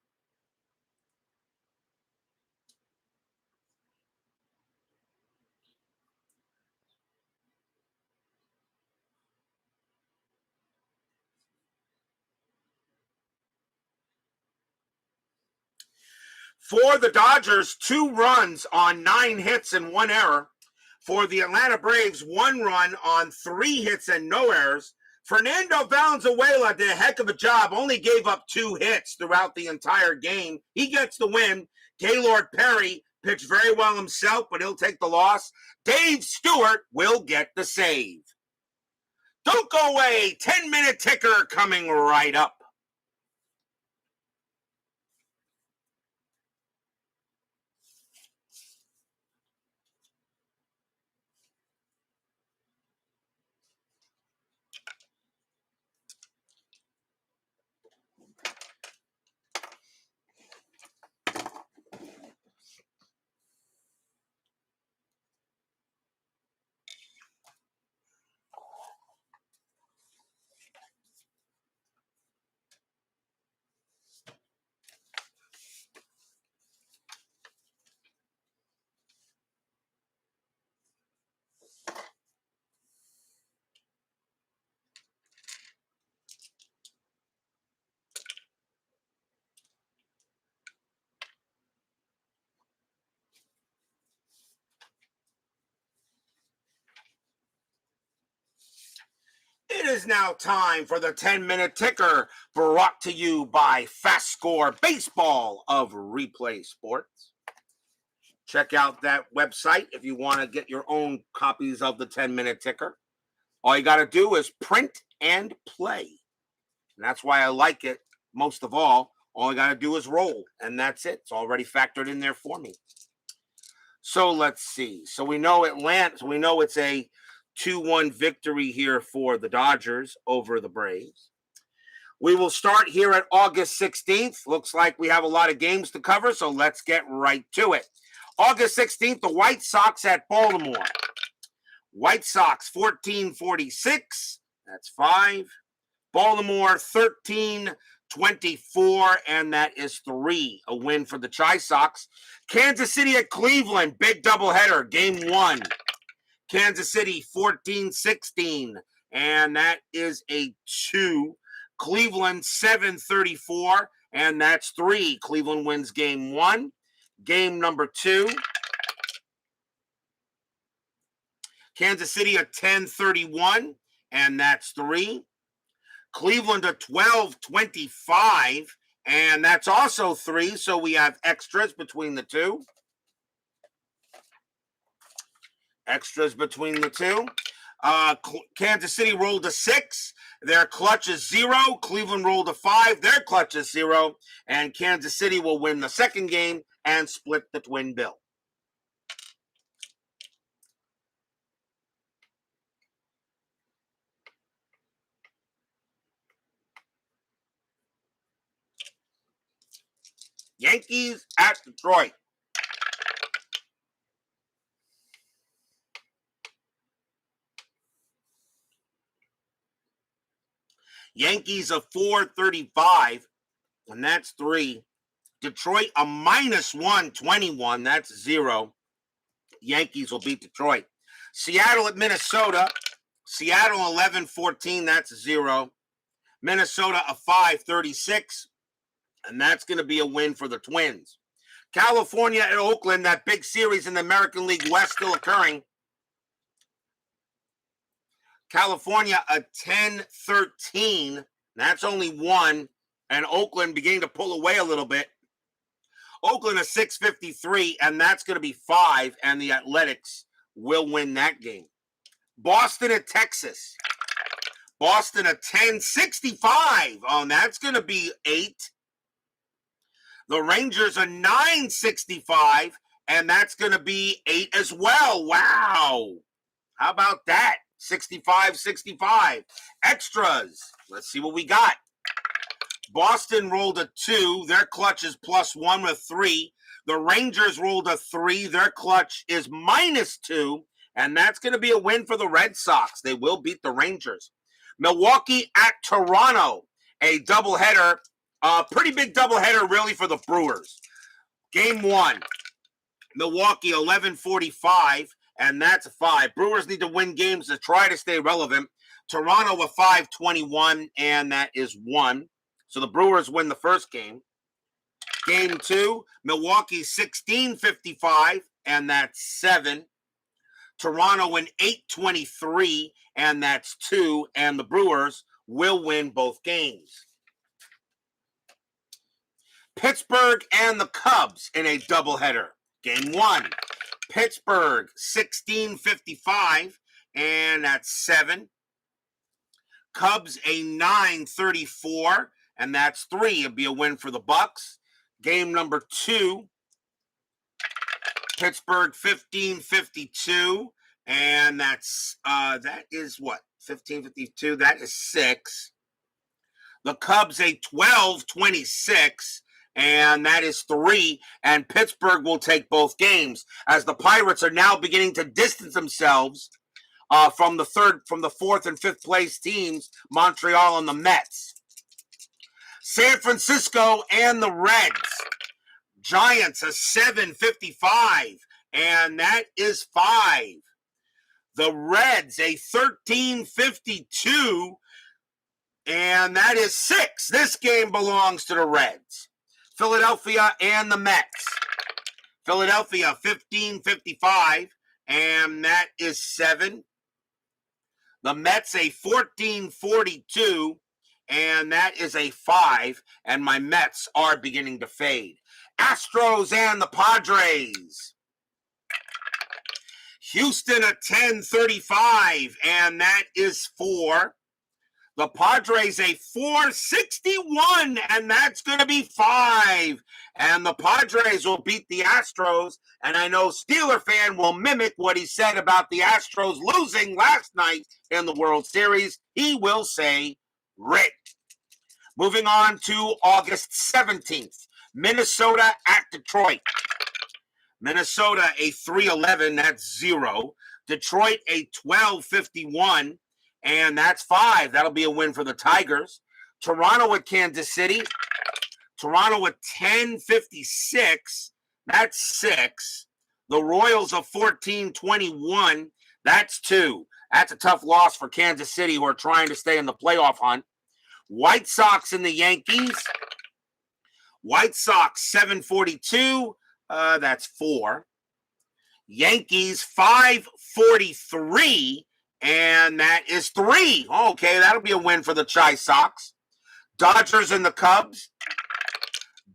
For the Dodgers, 2 runs on 9 hits and 1 error. For the Atlanta Braves, 1 run on 3 hits and no errors. Fernando Valenzuela did a heck of a job, only gave up 2 hits throughout the entire game. He gets the win. Gaylord Perry pitched very well himself, but he'll take the loss. Dave Stewart will get the save. Don't go away. 10-minute ticker coming right up. It is now time for the 10-minute ticker, brought to you by FastScore Baseball of Replay Sports. Check out that website if you want to get your own copies of the 10-minute ticker. All you got to do is print and play. And that's why I like it most of all. All I got to do is roll, and that's it. It's already factored in there for me. So let's see. So we know we know it's a 2-1 victory here for the Dodgers over the Braves. We will start here at August 16th. Looks like we have a lot of games to cover, so let's get right to it. August 16th, the White Sox at Baltimore. White Sox 14-46. That's 5. Baltimore 13-24, and that is 3. A win for the Chi Sox. Kansas City at Cleveland, big doubleheader, game 1. Kansas City 14-16, and that is a 2. Cleveland 7-34, and that's 3. Cleveland wins game 1. Game number 2. Kansas City at 10-31, and that's 3. Cleveland at 12-25, and that's also 3. So we have extras between the two. Kansas City rolled a 6. Their clutch is 0. Cleveland rolled a 5. Their clutch is 0. And Kansas City will win the second game and split the twin bill. Yankees at Detroit. Yankees a 4.35, and that's 3. Detroit a -121, that's 0. Yankees will beat Detroit. Seattle at Minnesota. Seattle 11-14, that's 0. Minnesota a 5.36, and that's going to be a win for the Twins. California at Oakland, that big series in the American League West still occurring. California a 10-13, that's only 1, and Oakland beginning to pull away a little bit. Oakland a 6.53, and that's going to be 5, and the Athletics will win that game. Boston at Texas. Boston a 10.65, and that's going to be 8. The Rangers a 9.65, and that's going to be 8 as well. Wow. How about that? 65-65. Extras. Let's see what we got. Boston rolled a 2. Their clutch is +1 with 3. The Rangers rolled a 3. Their clutch is -2. And that's going to be a win for the Red Sox. They will beat the Rangers. Milwaukee at Toronto. A doubleheader. A pretty big doubleheader, really, for the Brewers. Game 1. Milwaukee 11-45. And that's a 5. Brewers need to win games to try to stay relevant. Toronto a 5.21, and that is 1. So the Brewers win the first game. Game 2, Milwaukee 16.55, and that's 7. Toronto in 8.23, and that's 2. And the Brewers will win both games. Pittsburgh and the Cubs in a doubleheader. Game 1. Pittsburgh 16.55, and that's 7. Cubs a 9.34, and that's 3. It'll be a win for the Bucks. Game number 2, Pittsburgh 15.52, and that is what? 15.52, that is 6. The Cubs a 12.26, and that is 3. And Pittsburgh will take both games, as the Pirates are now beginning to distance themselves from the 4th and 5th place teams, Montreal and the Mets. San Francisco and the Reds. Giants a 7.55, and that is 5. The Reds a 13.52, and that is 6. This game belongs to the Reds. Philadelphia and the Mets. Philadelphia 15.55, and that is 7. The Mets a 14.42, and that is a 5. And my Mets are beginning to fade. Astros and the Padres. Houston a 10.35, and that is 4. The Padres a 4.61, and that's going to be 5. And the Padres will beat the Astros. And I know Steeler fan will mimic what he said about the Astros losing last night in the World Series. He will say, rigged. Moving on to August 17th, Minnesota at Detroit. Minnesota a 3.11, that's 0. Detroit a 12.51. And that's 5. That'll be a win for the Tigers. Toronto at Kansas City. Toronto at 10.56. That's 6. The Royals of 14.21. That's 2. That's a tough loss for Kansas City, who are trying to stay in the playoff hunt. White Sox and the Yankees. White Sox 7.42. That's 4. Yankees 5.43. And that is 3. Okay, that'll be a win for the Chi Sox. Dodgers and the Cubs.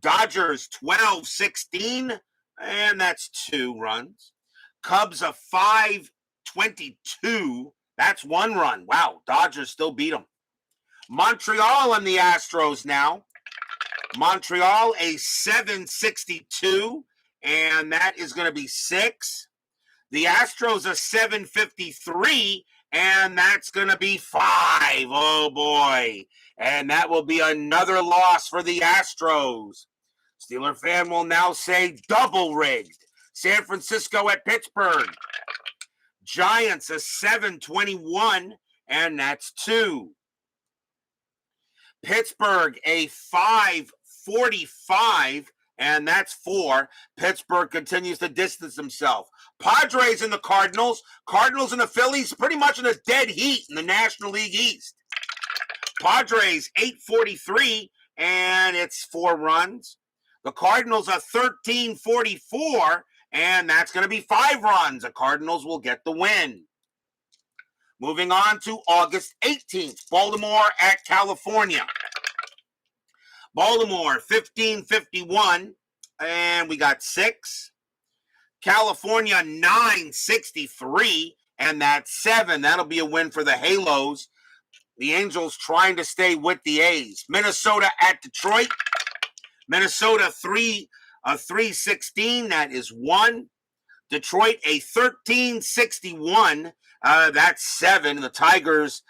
Dodgers 12.16, and that's 2 runs. Cubs a 5.22. That's 1 run. Wow, Dodgers still beat them. Montreal and the Astros now. Montreal a 7.62, and that is going to be 6. The Astros a 7.53, and that's going to be 5. Oh, boy. And that will be another loss for the Astros. Steeler fan will now say double rigged. San Francisco at Pittsburgh. Giants a 7.21, and that's 2. Pittsburgh a 5.45, and that's 4. Pittsburgh continues to distance himself. Padres and the Cardinals. Cardinals and the Phillies pretty much in a dead heat in the National League East. Padres 8.43, and it's 4 runs. The Cardinals are 13.44, and that's going to be 5 runs. The Cardinals will get the win. Moving on to August 18th, Baltimore at California. Baltimore 15.51, and we got 6. California 9.63, and that's 7. That'll be a win for the Halos. The Angels trying to stay with the A's. Minnesota at Detroit. Minnesota 3.16, that is 1. Detroit a 13.61, that's 7. The Tigers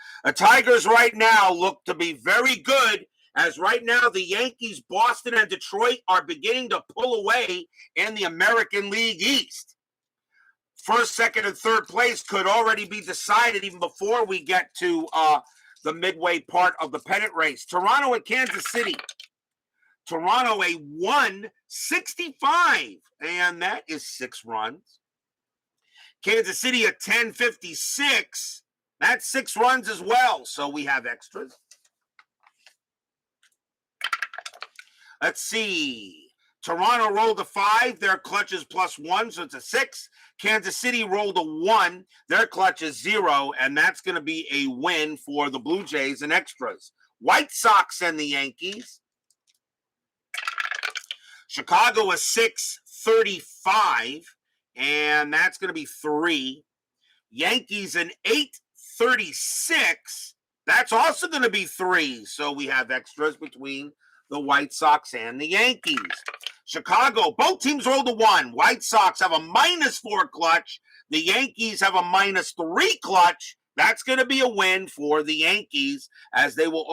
right now look to be very good, as right now the Yankees, Boston, and Detroit are beginning to pull away in the American League East. First, second, and third place could already be decided even before we get to the midway part of the pennant race. Toronto and Kansas City. Toronto a 1.65, and that is 6 runs. Kansas City a 10.56, that's 6 runs as well, so we have extras. Let's see. Toronto rolled a 5, their clutch is +1, so it's a 6. Kansas City rolled a 1, their clutch is 0, and that's going to be a win for the Blue Jays and extras. White Sox and the Yankees. Chicago a 6.35, and that's going to be 3. Yankees an 8.36, That's also going to be 3. So we have extras between the White Sox and the Yankees. Chicago, both teams rolled a 1. White Sox have a -4 clutch. The Yankees have a -3 clutch. That's going to be a win for the Yankees, as they will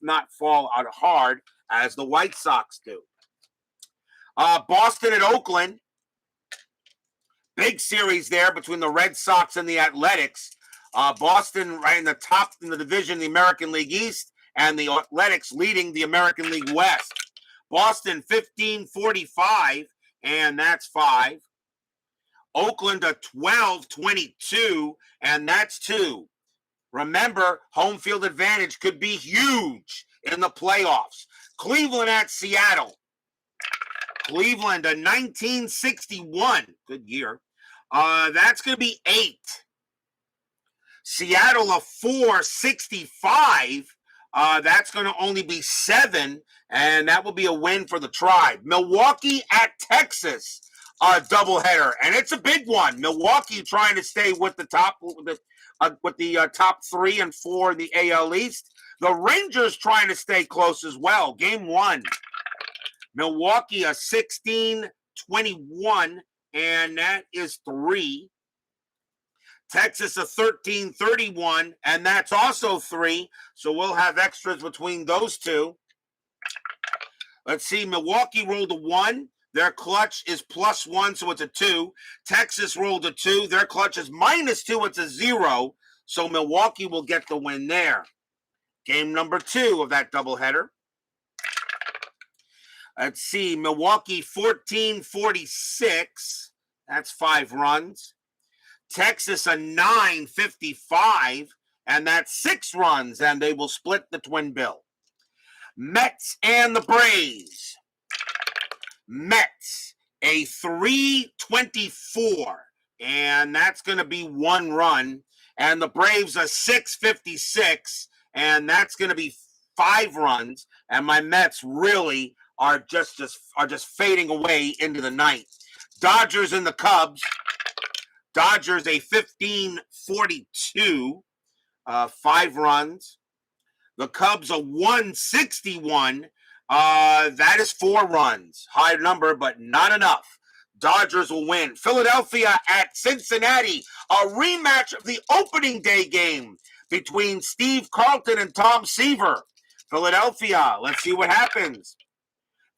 not fall out hard as the White Sox do. Boston at Oakland. Big series there between the Red Sox and the Athletics. Boston right in the top in the division, the American League East, and the Athletics leading the American League West. Boston 15-45, and that's 5. Oakland a 12-22, and that's 2. Remember, home field advantage could be huge in the playoffs. Cleveland at Seattle. Cleveland a 1961, good year. That's going to be 8. Seattle a 465. That's going to only be 7, and that will be a win for the Tribe. Milwaukee at Texas, a doubleheader, and it's a big one. Milwaukee trying to stay with the top, top 3 and 4 in the AL East. The Rangers trying to stay close as well. Game 1, Milwaukee a 16-21, and that is 3. Texas a 13-31, and that's also 3. So we'll have extras between those two. Let's see. Milwaukee rolled a 1. Their clutch is +1, so it's a 2. Texas rolled a 2. Their clutch is -2. It's a 0. So Milwaukee will get the win there. Game number 2 of that doubleheader. Let's see. Milwaukee 14-46. That's 5 runs. Texas a 9-55, and that's 6 runs, and they will split the twin bill. Mets and the Braves. Mets a 3-24, and that's going to be 1 run, and the Braves a 6-56, and that's going to be 5 runs, and my Mets really are just fading away into the night. Dodgers and the Cubs. Dodgers a 15-42, 5 runs. The Cubs a 161. That is 4 runs. High number, but not enough. Dodgers will win. Philadelphia at Cincinnati, a rematch of the opening day game between Steve Carlton and Tom Seaver. Philadelphia, let's see what happens.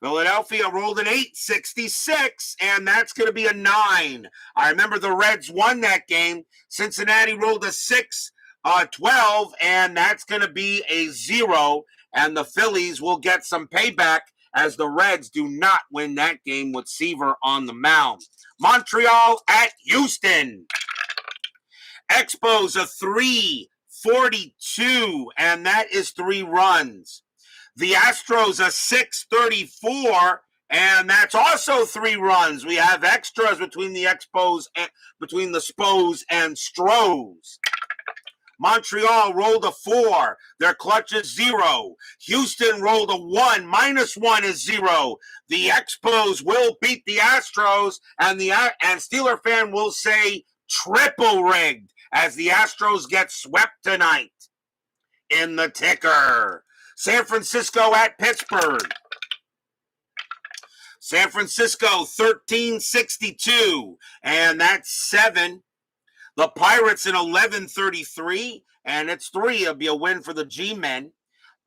Philadelphia rolled an 8-66, and that's going to be a 9. I remember the Reds won that game. Cincinnati rolled a 6-12, and that's going to be a 0, and the Phillies will get some payback as the Reds do not win that game with Seaver on the mound. Montreal at Houston. Expos a 3-42, and that is 3 runs. The Astros a 6-34, and that's also 3 runs. We have extras between the Expos and between the Spos and Stros. Montreal rolled a 4. Their clutch is 0. Houston rolled a 1. -1 is 0. The Expos will beat the Astros, and Steeler fan will say triple rigged as the Astros get swept tonight. In the ticker. San Francisco at Pittsburgh. San Francisco 13-62, and that's 7. The Pirates in 11-33, and it's 3. It'll be a win for the G-men.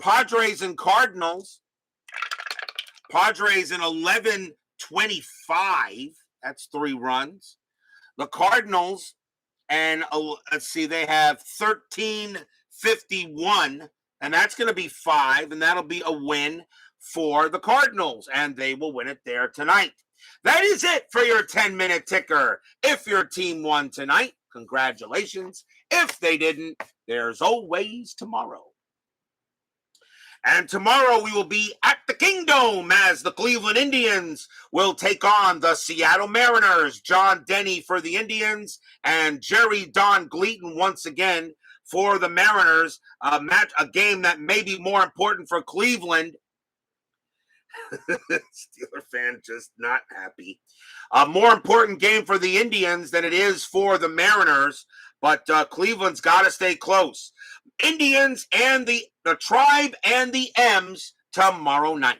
Padres and Cardinals. Padres in 11-25. That's 3 runs. The Cardinals, and let's see, they have 13-51. And that's going to be 5, and that'll be a win for the Cardinals, and they will win it there tonight. That is it for your 10-minute ticker. If your team won tonight, congratulations. If they didn't, there's always tomorrow. And tomorrow we will be at the Kingdome as the Cleveland Indians will take on the Seattle Mariners. John Denny for the Indians and Jerry Don Gleaton once again for the Mariners, a game that may be more important for Cleveland. Steeler fan just not happy. A more important game for the Indians than it is for the Mariners. but Cleveland's got to stay close. Indians and the Tribe and the M's tomorrow night.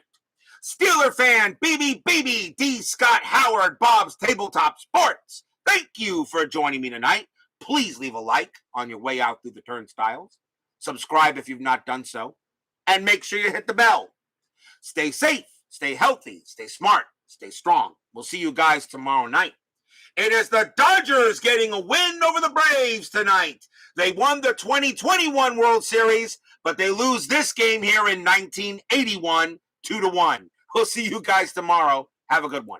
Steeler fan, BB, D. Scott Howard, Bob's Tabletop Sports. Thank you for joining me tonight. Please leave a like on your way out through the turnstiles. Subscribe if you've not done so. And make sure you hit the bell. Stay safe, stay healthy, stay smart, stay strong. We'll see you guys tomorrow night. It is the Dodgers getting a win over the Braves tonight. They won the 2021 World Series, but they lose this game here in 1981, 2-1. We'll see you guys tomorrow. Have a good one.